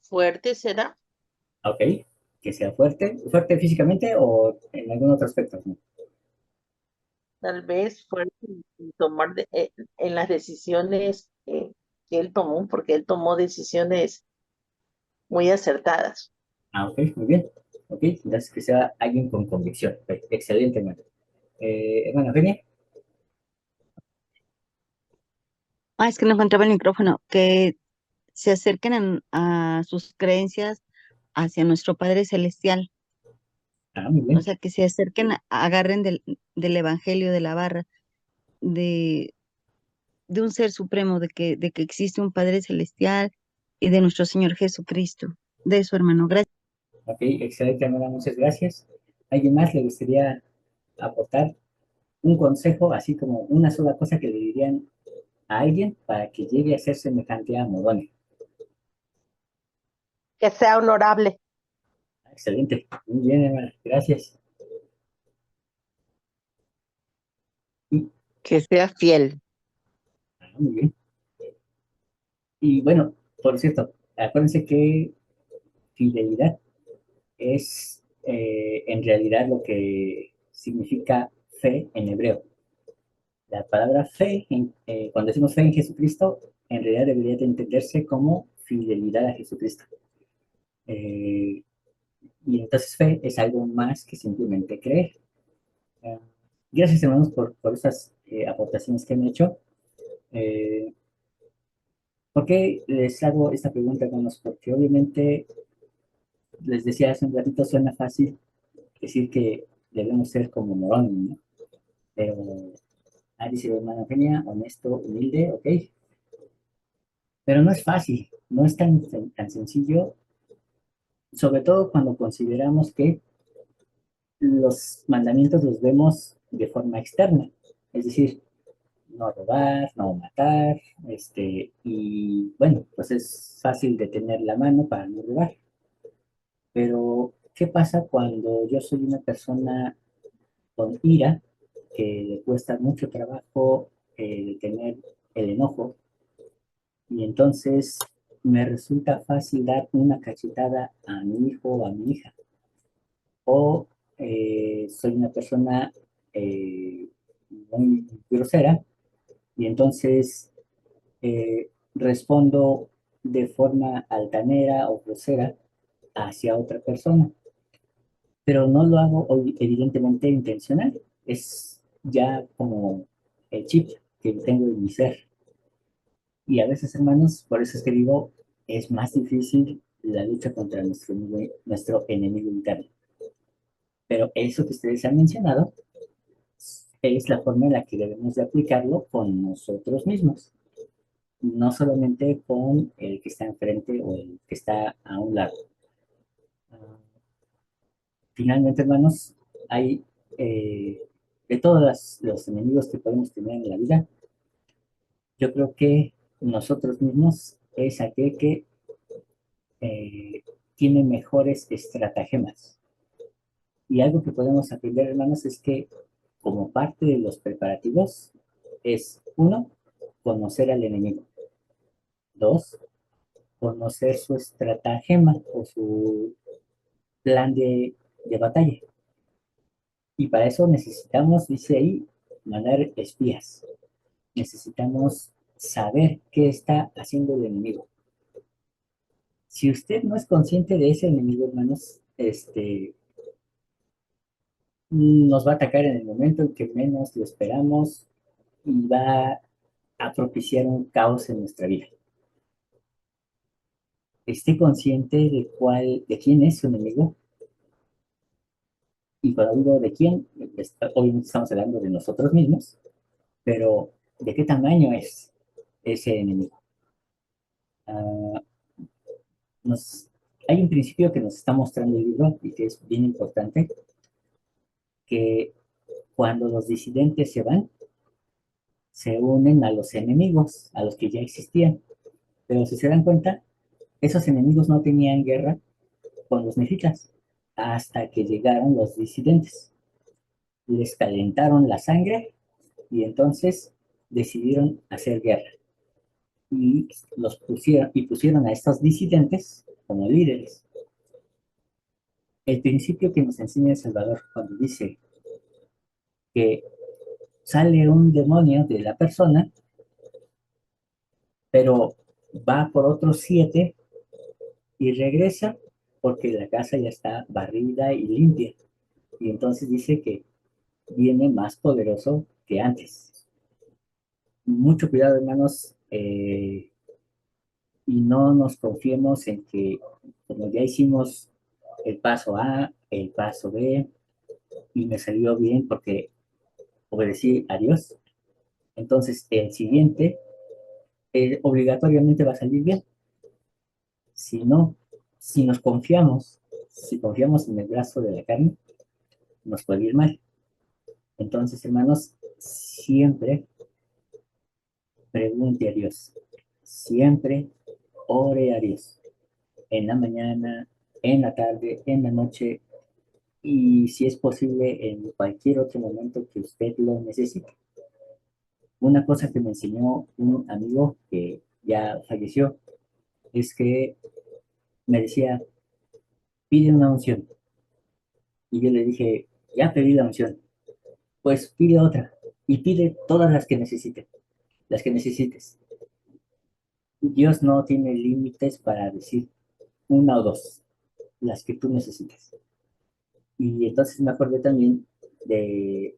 Fuerte será, ¿ok? Que sea fuerte, fuerte físicamente o en algún otro aspecto, ¿no? tal vez fuerte en tomar en las decisiones que él tomó, porque él tomó decisiones muy acertadas. Ah, ok, muy bien. Ok, entonces que sea alguien con convicción. Ok, excelente, hermano. Hermana Eugenia. Ah, es que no encontraba el micrófono, que se acerquen a sus creencias hacia nuestro Padre Celestial, Ah, muy o bien. sea, que se acerquen, agarren del Evangelio de la barra, de, de un ser supremo, de que existe un Padre Celestial y de nuestro Señor Jesucristo, de su hermano. Gracias. Ok, excelente, hermana, muchas gracias. ¿Alguien más le gustaría aportar un consejo, así como una sola cosa que le dirían a alguien para que llegue a ser semejante a Moroni? Que sea honorable. Ah, excelente, muy bien, hermana, gracias. Y, Que sea fiel. muy bien. Y bueno, por cierto, acuérdense que fidelidad es en realidad lo que significa fe en hebreo. La palabra fe, cuando decimos fe en Jesucristo, en realidad debería de entenderse como fidelidad a Jesucristo. Eh, y entonces fe es algo más que simplemente creer. Eh, Gracias, hermanos, por estas aportaciones que han hecho. Eh, ¿Por qué les hago esta pregunta, hermanos? Porque obviamente Les decía hace un ratito, suena fácil decir que debemos ser como Morón, ¿no? Pero, dice la hermana Eugenia, honesto, humilde, ok, pero no es fácil, no es tan sencillo, sobre todo cuando consideramos que los mandamientos los vemos de forma externa, es decir, no robar, no matar, y bueno, pues es fácil de tener la mano para no robar, pero ¿qué pasa cuando yo soy una persona con ira, que le cuesta mucho trabajo tener el enojo, y entonces me resulta fácil dar una cachetada a mi hijo o a mi hija? O soy una persona eh, muy grosera y entonces respondo de forma altanera o grosera hacia otra persona, pero no lo hago evidentemente intencional, es ya como el chip que tengo en mi ser. Y a veces, hermanos, por eso es que digo, es más difícil la lucha contra nuestro enemigo interno. Pero eso que ustedes han mencionado es la forma en la que debemos de aplicarlo con nosotros mismos, no solamente con el que está enfrente o el que está a un lado. Ah, Finalmente, hermanos, hay de todos los enemigos que podemos tener en la vida, yo creo que nosotros mismos es aquel que eh, tiene mejores estratagemas. Y algo que podemos aprender, hermanos, es que como parte de los preparativos es, uno, conocer al enemigo. Dos, conocer su estratagema o su plan de batalla. Y para eso necesitamos, dice ahí, mandar espías. Necesitamos saber qué está haciendo el enemigo. Si usted no es consciente de ese enemigo, hermanos, nos va a atacar en el momento en que menos lo esperamos y va a propiciar un caos en nuestra vida. Esté consciente de quién es su enemigo, y cuando digo de quién, obviamente estamos hablando de nosotros mismos, pero ¿de qué tamaño es ese enemigo? Ah, nos, Hay un principio que nos está mostrando el libro y que es bien importante, que cuando los disidentes se van, se unen a los enemigos, a los que ya existían. Pero si se dan cuenta, esos enemigos no tenían guerra con los mexicanos hasta que llegaron los disidentes. Les calentaron la sangre y entonces decidieron hacer guerra. Y pusieron a estos disidentes como líderes. El principio que nos enseña El Salvador cuando dice que sale un demonio de la persona, pero va por otros 7 y regresa porque la casa ya está barrida y limpia. Y entonces dice que viene más poderoso que antes. Mucho cuidado, hermanos, y no nos confiemos en que, como ya hicimos el paso A, el paso B, y me salió bien porque obedecí a Dios, entonces el siguiente obligatoriamente va a salir bien. Si no, si nos confiamos, si confiamos en el brazo de la carne, nos puede ir mal. Entonces, hermanos, siempre pregunte a Dios, siempre ore a Dios, en la mañana, en la tarde, en la noche, y si es posible en cualquier otro momento que usted lo necesite. Una cosa que me enseñó un amigo que ya falleció es que me decía, pide una unción. Y yo le dije, ya pedí la unción, pues pide otra y pide todas las que necesite, las que necesites. Dios no tiene límites para decir una o dos, las que tú necesites. Y entonces me acordé también de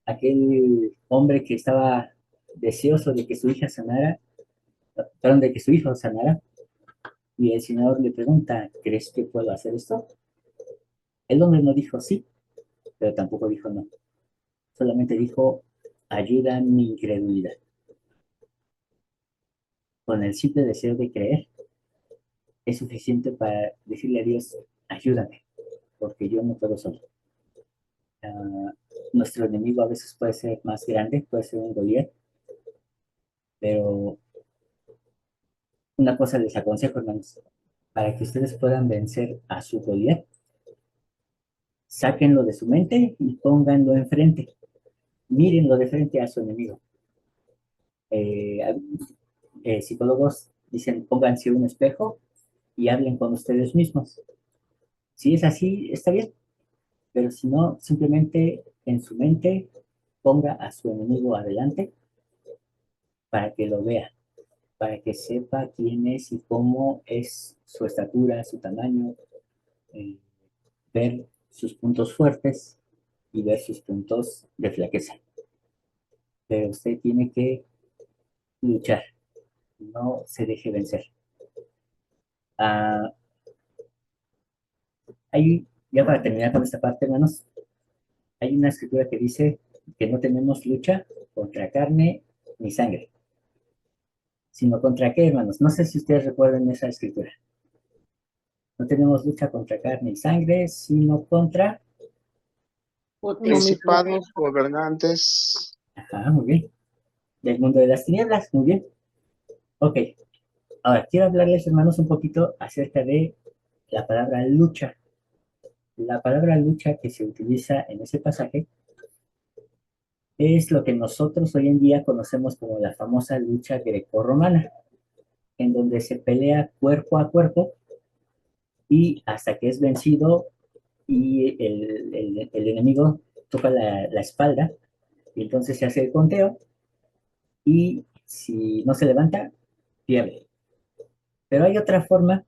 aquel hombre que estaba deseoso de que su hija sanara, perdón, de que su hijo sanara, Y el Señor le pregunta, ¿crees que puedo hacer esto? El hombre no dijo sí, pero tampoco dijo no. Solamente dijo, ayuda a mi incredulidad. Con el simple deseo de creer, es suficiente para decirle a Dios, ayúdame, porque yo no puedo solo. Uh, Nuestro enemigo a veces puede ser más grande, puede ser un Goliat, pero una cosa les aconsejo, hermanos, para que ustedes puedan vencer a su Goliat, sáquenlo de su mente y pónganlo enfrente. Mírenlo de frente a su enemigo. Eh, Psicólogos dicen, pónganse un espejo y hablen con ustedes mismos. Si es así, está bien, pero si no, simplemente en su mente ponga a su enemigo adelante para que lo vea, para que sepa quién es y cómo es su estatura, su tamaño, eh, ver sus puntos fuertes y ver sus puntos de flaqueza. Pero usted tiene que luchar, no se deje vencer. Ah, ya para terminar con esta parte, hermanos, hay una escritura que dice que no tenemos lucha contra carne ni sangre, sino contra qué, hermanos. No sé si ustedes recuerdan esa escritura. No tenemos lucha contra carne y sangre, sino contra... Uno mismo. Principados, gobernantes. Ajá, muy bien. Del mundo de las tinieblas, muy bien. Ok, ahora quiero hablarles, hermanos, un poquito acerca de la palabra lucha. La palabra lucha que se utiliza en ese pasaje es lo que nosotros hoy en día conocemos como la famosa lucha grecorromana, en donde se pelea cuerpo a cuerpo y hasta que es vencido y el enemigo toca la espalda y entonces se hace el conteo y si no se levanta, pierde. Pero hay otra forma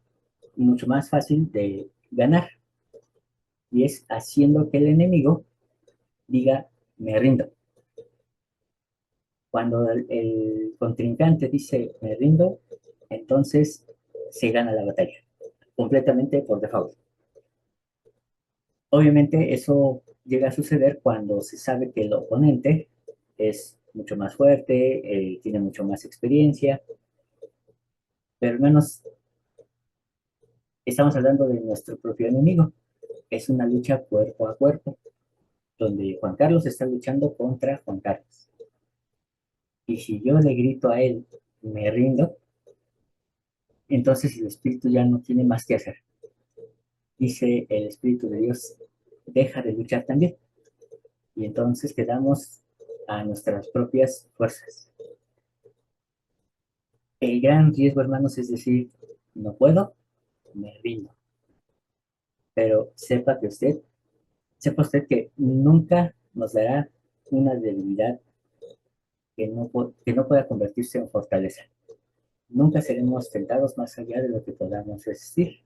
mucho más fácil de ganar y es haciendo que el enemigo diga, me rindo. Cuando el contrincante dice, me rindo, entonces se gana la batalla, completamente por default. Obviamente eso llega a suceder cuando se sabe que el oponente es mucho más fuerte, tiene mucho más experiencia, pero hermanos, estamos hablando de nuestro propio enemigo. Es una lucha cuerpo a cuerpo, donde Juan Carlos está luchando contra Juan Carlos. Y si yo le grito a él, me rindo, entonces el Espíritu ya no tiene más que hacer. Dice el Espíritu de Dios, deja de luchar también. Y entonces quedamos a nuestras propias fuerzas. El gran riesgo, hermanos, es decir, no puedo, me rindo. Pero sepa usted que nunca nos dará una debilidad que no pueda convertirse en fortaleza. Nunca seremos tentados más allá de lo que podamos resistir.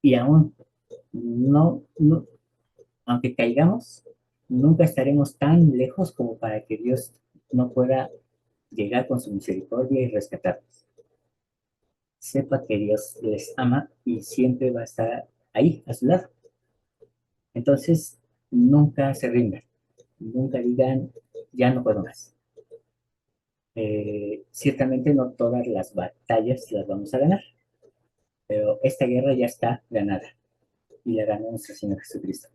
Y aún no, aunque caigamos, nunca estaremos tan lejos como para que Dios no pueda llegar con su misericordia y rescatarnos. Sepa que Dios les ama y siempre va a estar ahí, a su lado. Entonces, nunca se rindan, nunca digan, ya no puedo más. Ciertamente no todas las batallas las vamos a ganar, pero esta guerra ya está ganada y la ganó nuestro Señor Jesucristo.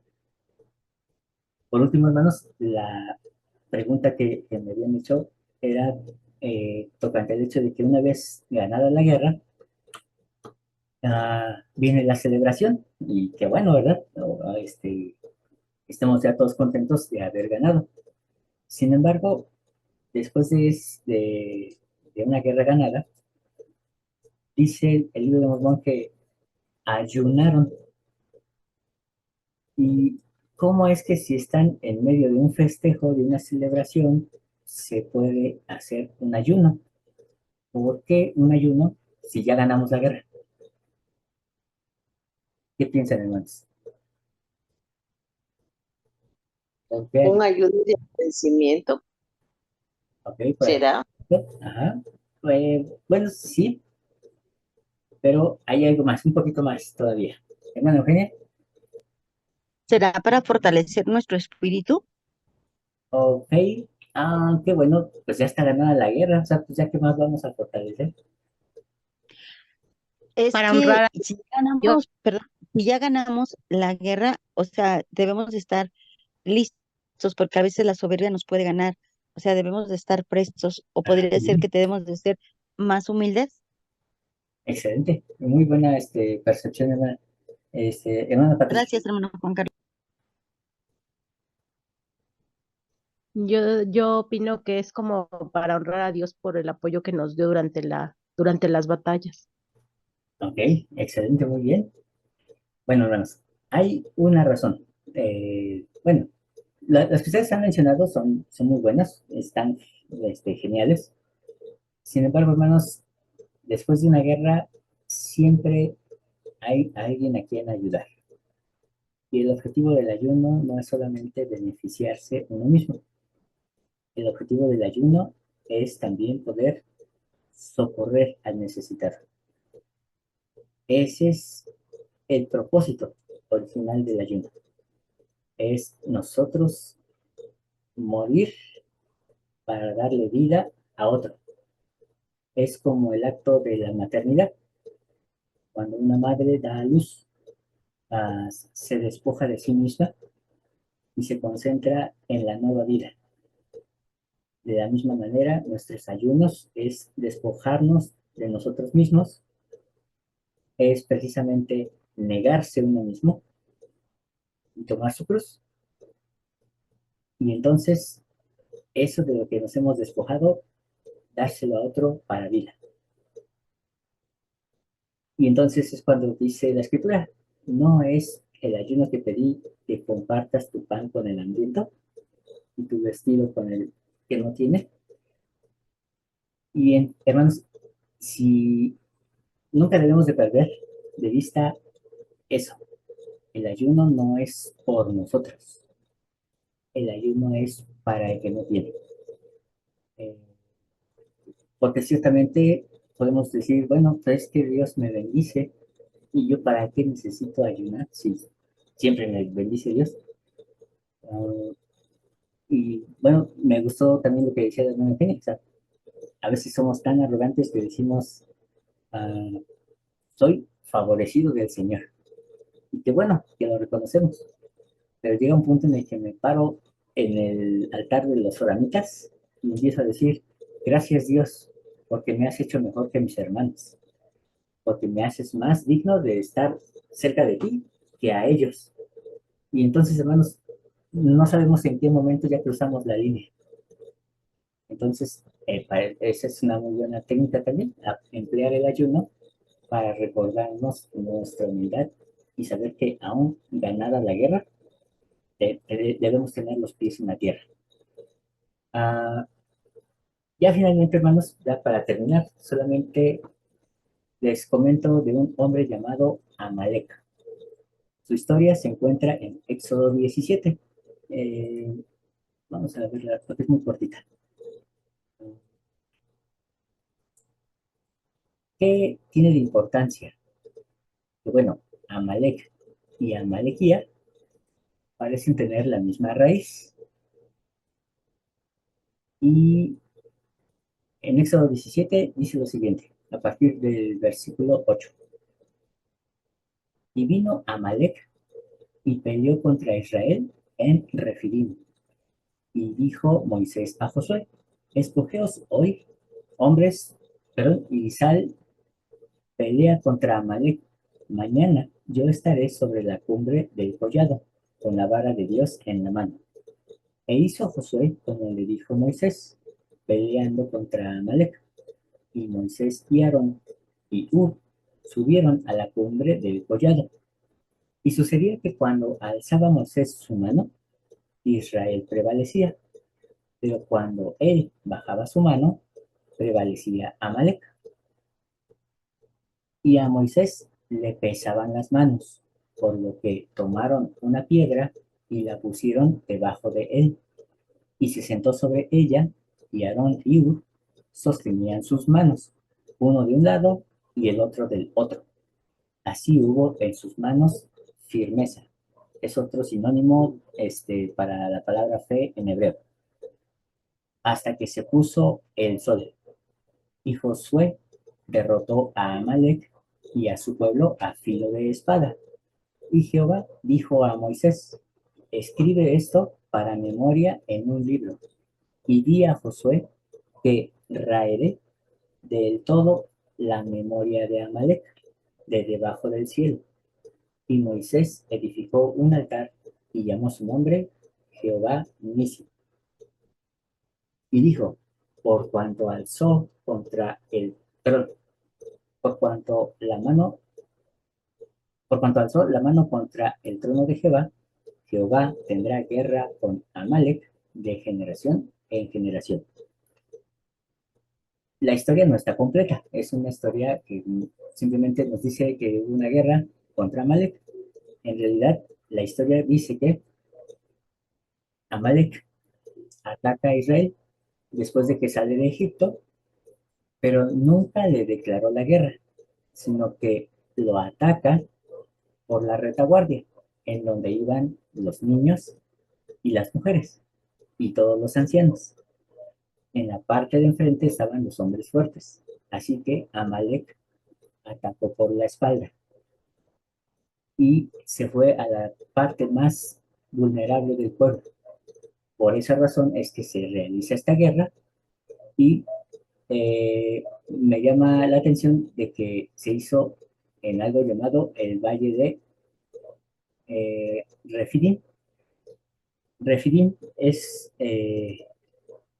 Por último, hermanos, la pregunta que me habían hecho era tocante al hecho de que una vez ganada la guerra, viene la celebración y qué bueno, ¿verdad? Estamos ya todos contentos de haber ganado. Sin embargo, después de una guerra ganada, dice el libro de Mormón que ayunaron. ¿Y cómo es que si están en medio de un festejo, de una celebración, se puede hacer un ayuno? ¿Por qué un ayuno si ya ganamos la guerra? ¿Qué piensan, hermanos? ¿Por qué Un ayuno? ayuno de agradecimiento, Ok, por ahí. ¿será? Ajá. Bueno, sí, pero hay algo más, un poquito más todavía. Hermana Eugenia, ¿Será para fortalecer nuestro espíritu? ok, qué bueno, pues ya está ganada la guerra, o sea, pues ya qué más vamos a fortalecer. Es Para que honrar a si ya Dios. ganamos, perdón, si ya ganamos la guerra, o sea, debemos de estar listos porque a veces la soberbia nos puede ganar. O sea, debemos de estar prestos o podría ser Bien, que debemos de ser más humildes. excelente, muy buena percepción, hermana, hermana Patricia. Gracias, hermano Juan Carlos. Yo opino que es como para honrar a Dios por el apoyo que nos dio durante las batallas. Ok, excelente, muy bien. Bueno, hermanos, hay una razón. Bueno, las que ustedes han mencionado son muy buenas, están geniales. Sin embargo, hermanos, después de una guerra siempre hay alguien a quien ayudar. Y el objetivo del ayuno no es solamente beneficiarse uno mismo. El objetivo del ayuno es también poder socorrer al necesitado. Ese es el propósito original del ayuno. Es nosotros morir para darle vida a otro. Es como el acto de la maternidad. Cuando una madre da a luz, se despoja de sí misma y se concentra en la nueva vida. De la misma manera, nuestros ayunos es despojarnos de nosotros mismos, es precisamente negarse uno mismo y tomar su cruz. Y entonces, eso de lo que nos hemos despojado, dárselo a otro para vida. Y entonces es cuando dice la escritura, no es el ayuno que pedí que compartas tu pan con el hambriento y tu vestido con el que no tiene. Y bien, hermanos, si nunca debemos de perder de vista eso, el ayuno no es por nosotros, el ayuno es para el que no tiene. Eh, porque ciertamente podemos decir, bueno, pues es que Dios me bendice y yo para qué necesito ayunar si siempre me bendice Dios. Uh, y bueno, me gustó también lo que decía la hermana Eugenia, o sea, a veces somos tan arrogantes que decimos, uh, soy favorecido del Señor. Y que bueno, que lo reconocemos. Pero llega un punto en el que me paro en el altar de los oramitas y empiezo a decir, gracias Dios, porque me has hecho mejor que mis hermanos, porque me haces más digno de estar cerca de ti que a ellos. Y entonces, hermanos, no sabemos en qué momento ya cruzamos la línea. Entonces, esa es una muy buena técnica también, emplear el ayuno para recordarnos nuestra humildad y saber que aún ganada la guerra, debemos tener los pies en la tierra. Ah, ya finalmente, hermanos, ya para terminar, solamente les comento de un hombre llamado Amalek. Su historia se encuentra en Éxodo 17. Eh, vamos a verla porque es muy cortita. ¿Qué tiene de importancia? Que bueno, Amalek y Amalequía parecen tener la misma raíz. Y en Éxodo 17 dice lo siguiente, a partir del versículo 8. Y vino Amalek y peleó contra Israel en Refidim. Y dijo Moisés a Josué, escogeos hoy hombres, perdón, y sal, pelea contra Amalek. Mañana yo estaré sobre la cumbre del collado, con la vara de Dios en la mano. E hizo Josué como le dijo Moisés, peleando contra Amalek. Y Moisés y Aarón y Hur subieron a la cumbre del collado. Y sucedía que cuando alzaba Moisés su mano, Israel prevalecía, pero cuando él bajaba su mano, prevalecía Amalek. Y a Moisés le pesaban las manos, por lo que tomaron una piedra y la pusieron debajo de él, y se sentó sobre ella, y Aarón y Hur sostenían sus manos, uno de un lado y el otro del otro. Así hubo en sus manos firmeza. Es otro sinónimo para la palabra fe en hebreo. Hasta que se puso el sol. Y Josué derrotó a Amalek y a su pueblo a filo de espada. Y Jehová dijo a Moisés, escribe esto para memoria en un libro, y di a Josué que raeré del todo la memoria de Amalek de debajo del cielo. Y Moisés edificó un altar y llamó su nombre Jehová Nisi. Y dijo, por cuanto alzó contra el trono, por cuanto la mano, por cuanto alzó la mano contra el trono de Jehová, Jehová tendrá guerra con Amalek de generación en generación. La historia no está completa, es una historia que simplemente nos dice que hubo una guerra contra Amalek. En realidad, la historia dice que Amalek ataca a Israel después de que sale de Egipto, pero nunca le declaró la guerra, sino que lo ataca por la retaguardia, en donde iban los niños y las mujeres y todos los ancianos. En la parte de enfrente estaban los hombres fuertes, así que Amalek atacó por la espalda y se fue a la parte más vulnerable del pueblo. Por esa razón es que se realiza esta guerra y me llama la atención de que se hizo en algo llamado el Valle de Refidim. Refidim es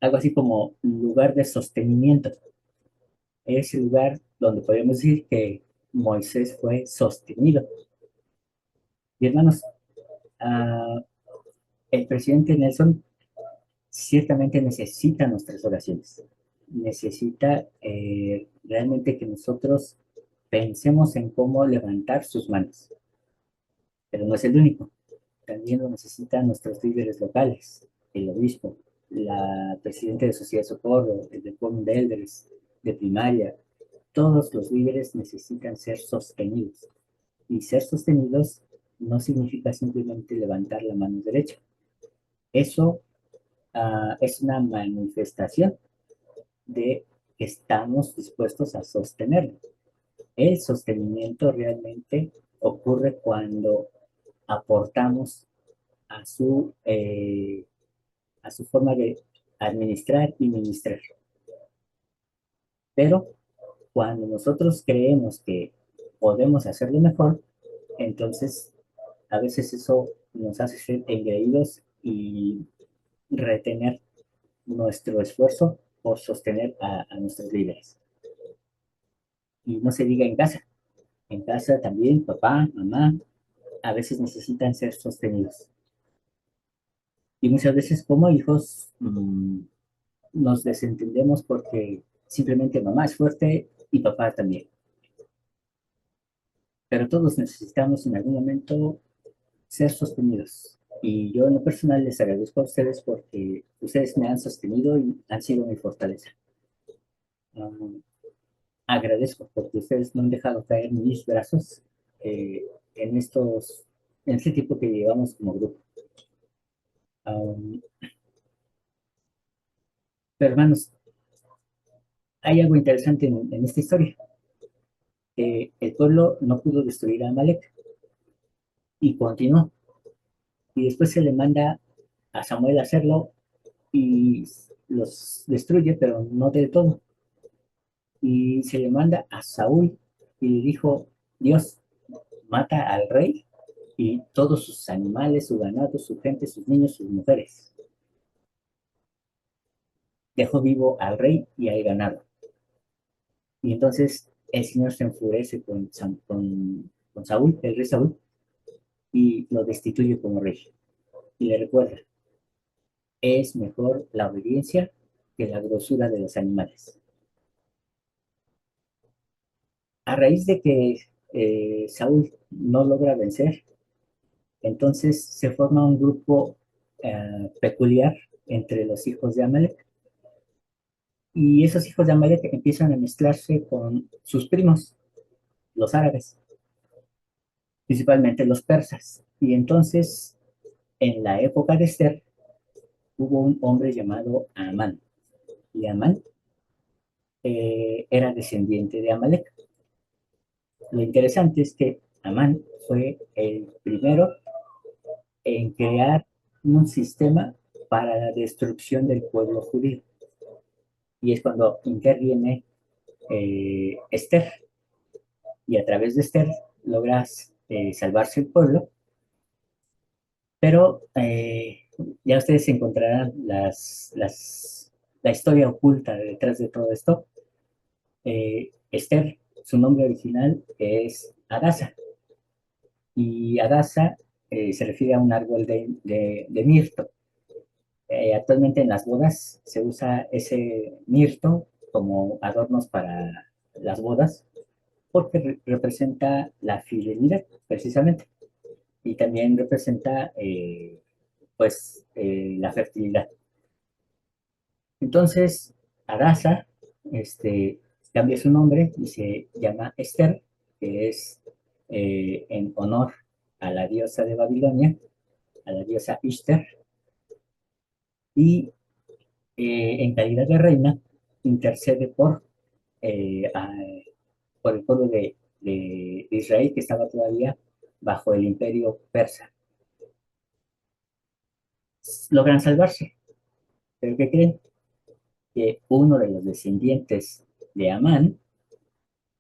algo así como lugar de sostenimiento. Es el lugar donde podemos decir que Moisés fue sostenido. Y hermanos, uh, el presidente Nelson ciertamente necesita nuestras oraciones. Necesita realmente que nosotros pensemos en cómo levantar sus manos. Pero no es el único. También lo necesitan nuestros líderes locales, el obispo, la presidenta de Sociedad de Socorro, el de Quórum de Elders, de primaria. Todos los líderes necesitan ser sostenidos. Y ser sostenidos no significa simplemente levantar la mano derecha. Eso es una manifestación de que estamos dispuestos a sostenerlo. El sostenimiento realmente ocurre cuando aportamos a su forma de administrar y ministrar. Pero cuando nosotros creemos que podemos hacerlo mejor, entonces a veces eso nos hace ser engreídos y retener nuestro esfuerzo por sostener a nuestros líderes. Y no se diga en casa. En casa también, papá, mamá, a veces necesitan ser sostenidos. Y muchas veces como hijos nos desentendemos porque simplemente mamá es fuerte y papá también. Pero todos necesitamos en algún momento ser sostenidos. Y yo en lo personal les agradezco a ustedes porque ustedes me han sostenido y han sido mi fortaleza. Agradezco porque ustedes no han dejado caer mis brazos en este tiempo que llevamos como grupo. Pero hermanos, hay algo interesante en esta historia. El pueblo no pudo destruir a Amalek y continuó. Y después se le manda a Samuel a hacerlo y los destruye, pero no del todo. Y se le manda a Saúl y le dijo, Dios, mata al rey y todos sus animales, su ganado, su gente, sus niños, sus mujeres. Dejó vivo al rey y al ganado. Y entonces el Señor se enfurece con Saúl, el rey Saúl, y lo destituye como rey. Y le recuerda, es mejor la obediencia que la grosura de los animales. A raíz de que Saúl no logra vencer, entonces se forma un grupo peculiar entre los hijos de Amalek. Y esos hijos de Amalek empiezan a mezclarse con sus primos, los árabes, principalmente los persas. Y entonces, en la época de Esther, hubo un hombre llamado Amán. Y Amán era descendiente de Amalek. Lo interesante es que Amán fue el primero en crear un sistema para la destrucción del pueblo judío. Y es cuando interviene Esther, y a través de Esther logras salvarse el pueblo, pero ya ustedes encontrarán la historia oculta detrás de todo esto. Esther, su nombre original es Adasa, y Adasa se refiere a un árbol de mirto. Actualmente en las bodas se usa ese mirto como adornos para las bodas porque representa la fidelidad, precisamente, y también representa, la fertilidad. Entonces, Adasa cambia su nombre y se llama Esther, que es en honor a la diosa de Babilonia, a la diosa Ishtar, y en calidad de reina intercede eh, a- por el pueblo de Israel, que estaba todavía bajo el imperio persa. Logran salvarse, pero ¿qué creen? Que uno de los descendientes de Amán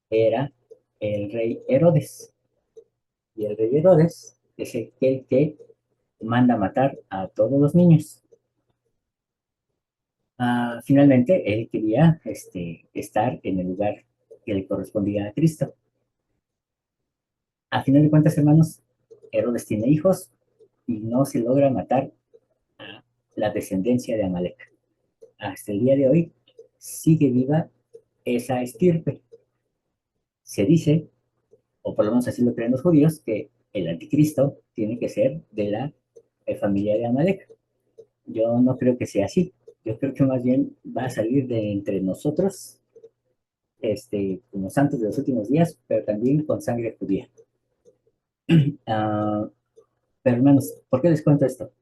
era el rey Herodes. Y el rey Herodes es el que manda matar a todos los niños. Finalmente, él quería estar en el lugar que le correspondía a Cristo. A final de cuentas, hermanos, Herodes tiene hijos y no se logra matar a la descendencia de Amalek. Hasta el día de hoy sigue viva esa estirpe. Se dice, o por lo menos así lo creen los judíos, que el anticristo tiene que ser de la familia de Amalek. Yo no creo que sea así. Yo creo que más bien va a salir de entre nosotros, como santos de los últimos días, pero también con sangre judía. Uh, pero hermanos, ¿por qué les cuento esto?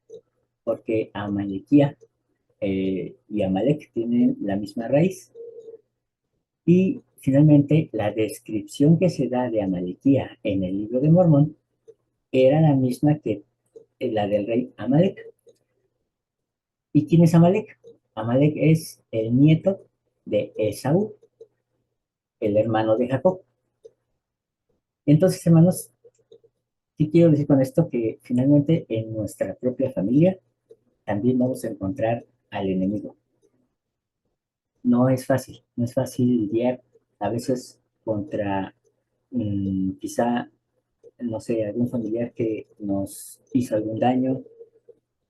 Porque Amalequía y Amalek tienen la misma raíz. Y finalmente, la descripción que se da de Amalequía en el libro de Mormón era la misma que la del rey Amalek. ¿Y quién es Amalek? Amalek es el nieto de Esaú, el hermano de Jacob. Entonces, hermanos, ¿qué quiero decir con esto? Que finalmente en nuestra propia familia también vamos a encontrar al enemigo. No es fácil, no es fácil lidiar a veces contra quizá, no sé, algún familiar que nos hizo algún daño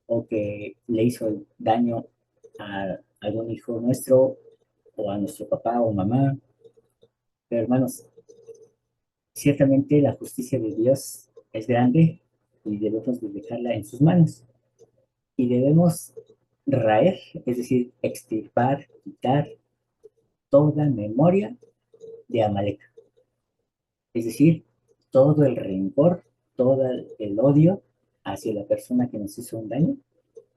o que le hizo daño a algún hijo nuestro o a nuestro papá o mamá. Pero hermanos, ciertamente la justicia de Dios es grande y debemos de dejarla en sus manos. Y debemos raer, es decir, extirpar, quitar toda memoria de Amalek. Es decir, todo el rencor, todo el odio hacia la persona que nos hizo un daño,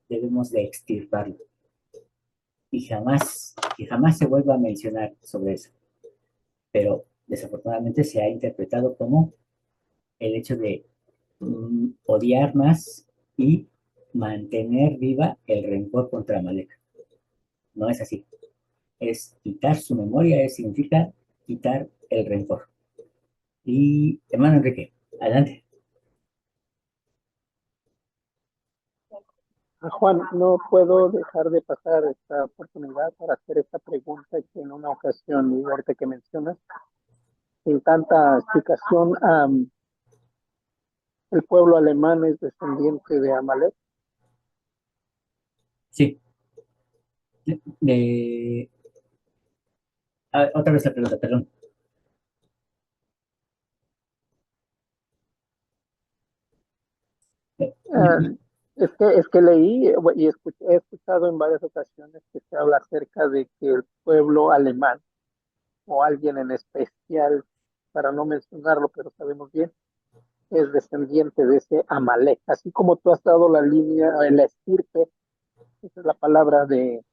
debemos de extirparlo. Y jamás se vuelva a mencionar sobre eso. Pero desafortunadamente se ha interpretado como el hecho de odiar más y mantener viva el rencor contra Amalek. No es así. Es quitar su memoria, significa quitar el rencor. Y hermano Enrique, adelante. Juan, no puedo dejar de pasar esta oportunidad para hacer esta pregunta que en una ocasión, y ahorita que mencionas, sin tanta explicación, el pueblo alemán es descendiente de Amalek. Sí. De, otra vez la pregunta, perdón. Uh, es que leí y he escuchado en varias ocasiones que se habla acerca de que el pueblo alemán o alguien en especial para no mencionarlo, pero sabemos bien, es descendiente de ese Amalek. Así como tú has dado la línea, la estirpe, esa es la palabra de,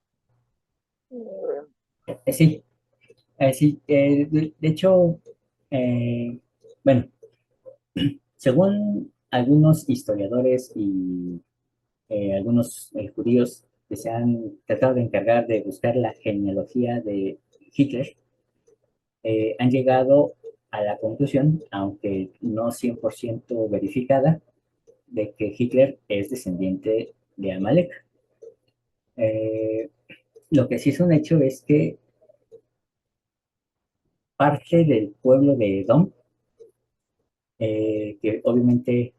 eh, Sí, sí, de hecho, eh, bueno, según algunos historiadores y algunos judíos que se han tratado de encargar de buscar la genealogía de Hitler, han llegado a la conclusión, aunque no 100% verificada, de que Hitler es descendiente de Amalek. Eh, lo que sí es un hecho es que parte del pueblo de Edom, que obviamente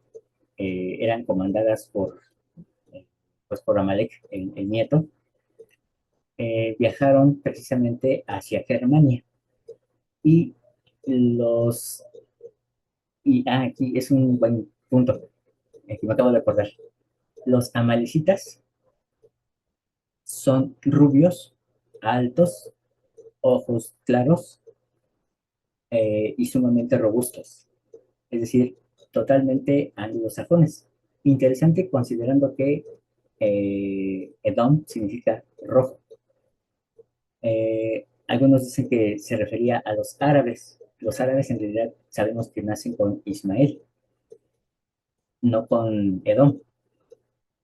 eran comandadas pues por Amalek, el nieto, viajaron precisamente hacia Germania. Y los, aquí es un buen punto, que me acabo de acordar. Los amalecitas son rubios, altos, ojos claros y sumamente robustos, es decir, totalmente anglosajones. Interesante considerando que Edom significa rojo. Algunos dicen que se refería a los árabes. Los árabes en realidad sabemos que nacen con Ismael, no con Edom,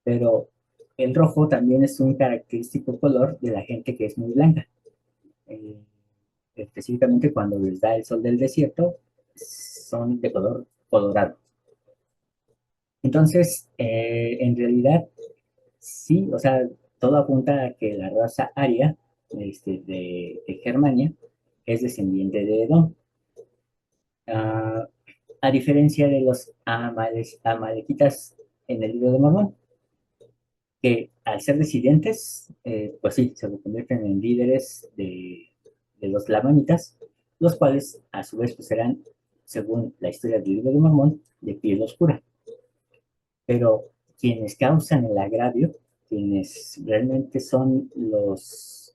pero el rojo también es un característico color de la gente que es muy blanca. Eh, Específicamente cuando les da el sol del desierto, son de color colorado. Entonces, en realidad, sí, o sea, todo apunta a que la raza aria de Germania es descendiente de Edom. Ah, a diferencia de los amalequitas en el libro de Mormón, que al ser disidentes, pues sí, se convierten en líderes de los lamanitas, los cuales a su vez pues serán, según la historia del libro de Mormón, de piel oscura. Pero quienes causan el agravio, quienes realmente son los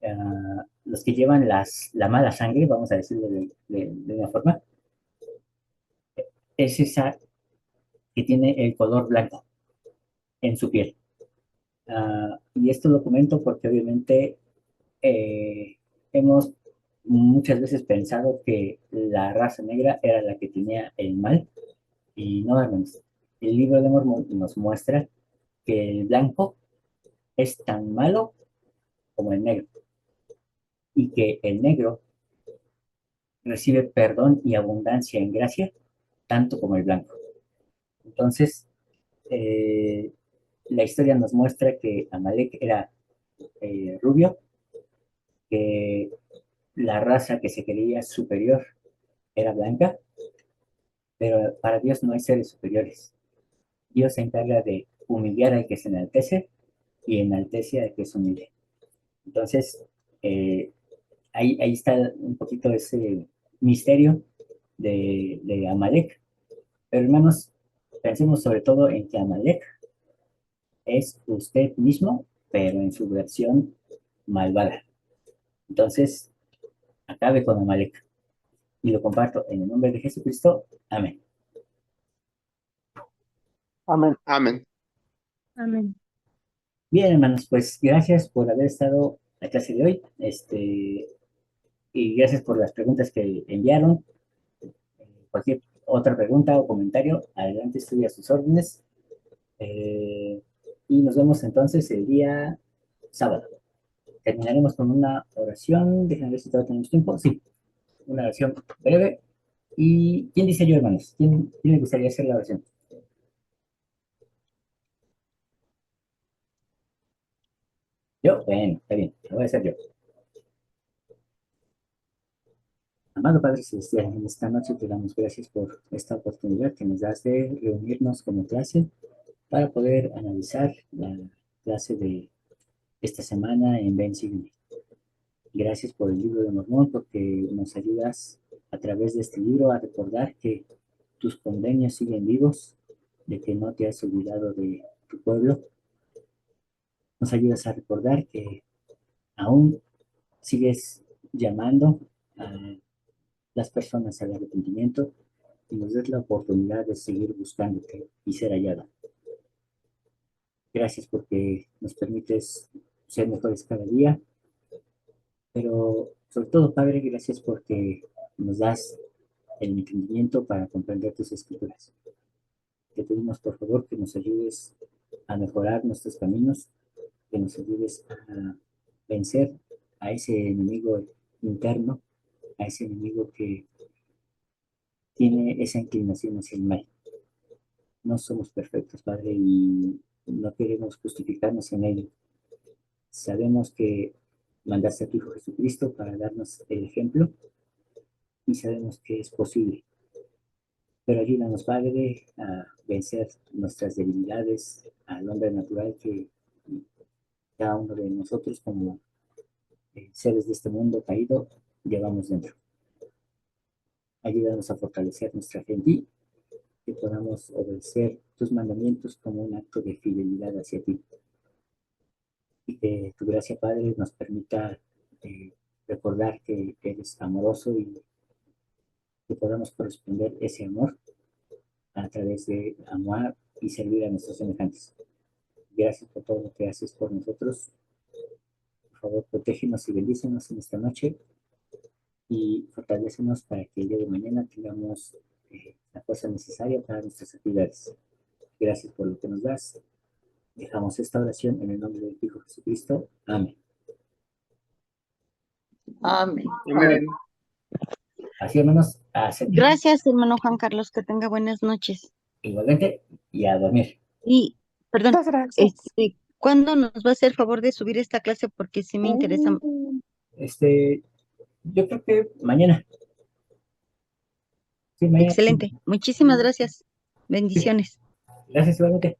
que llevan la mala sangre, vamos a decirlo de una forma, es esa que tiene el color blanco en su piel. Y esto lo comento porque obviamente eh, hemos muchas veces pensado que la raza negra era la que tenía el mal, y no, hermanos. El libro de Mormón nos muestra que el blanco es tan malo como el negro, y que el negro recibe perdón y abundancia en gracia tanto como el blanco. Entonces, eh, la historia nos muestra que Amalek era rubio, que la raza que se creía superior era blanca, pero para Dios no hay seres superiores. Dios se encarga de humillar al que se enaltece y enaltece al que es humilde. Entonces, eh, ahí está un poquito ese misterio de Amalek. Pero hermanos, pensemos sobre todo en que Amalek es usted mismo, pero en su versión malvada. Entonces, acabe con Amalek. Y lo comparto en el nombre de Jesucristo. Amén. amén. Amén. Amén. Bien, hermanos, pues gracias por haber estado en la clase de hoy. Y gracias por las preguntas que enviaron. Cualquier otra pregunta o comentario, adelante, estoy a sus órdenes. Eh, y nos vemos entonces el día sábado. Terminaremos con una oración. Déjenme ver si todavía tenemos tiempo. Sí, una oración breve. ¿Y quién dice yo, hermanos? ¿Quién le gustaría hacer la oración? Yo, bueno, está bien, lo voy a hacer yo. Amado Padre Celestial, en esta noche te damos gracias por esta oportunidad que nos das de reunirnos como clase para poder analizar la clase de esta semana en Ben Signi. Gracias por el libro de Mormón, porque nos ayudas a través de este libro a recordar que tus convenios siguen vivos, de que no te has olvidado de tu pueblo. Nos ayudas a recordar que aún sigues llamando a las personas al arrepentimiento y nos des la oportunidad de seguir buscándote y ser hallado. Gracias porque nos permites ser mejores cada día, pero sobre todo, Padre, gracias porque nos das el entendimiento para comprender tus escrituras. Te pedimos, por favor, que nos ayudes a mejorar nuestros caminos, que nos ayudes a vencer a ese enemigo interno, a ese enemigo que tiene esa inclinación hacia el mal. No somos perfectos, Padre, y no queremos justificarnos en ello. Sabemos que mandaste a tu Hijo Jesucristo para darnos el ejemplo y sabemos que es posible. Pero ayúdanos, Padre, a vencer nuestras debilidades, al hombre natural que cada uno de nosotros, como seres de este mundo caído, llevamos dentro. Ayúdanos a fortalecer nuestra fe en ti, que podamos obedecer tus mandamientos como un acto de fidelidad hacia ti. Y que tu gracia, Padre, nos permita recordar que eres amoroso y que podamos corresponder ese amor a través de amar y servir a nuestros semejantes. Gracias por todo lo que haces por nosotros. Por favor, protégenos y bendícenos en esta noche y fortalécenos para que el día de mañana tengamos la fuerza necesaria para nuestras actividades. Gracias por lo que nos das. Dejamos esta oración en el nombre del Hijo Jesucristo. Amén. Amén. Amén. Así, hermanos, Gracias, hermano Juan Carlos, que tenga buenas noches. igualmente y a dormir. Y, perdón, Muchas gracias. ¿cuándo nos va a hacer el favor de subir esta clase? Porque sí me interesa. Yo creo que mañana. Sí, mañana. Excelente. Muchísimas gracias. Bendiciones. Gracias, igualmente.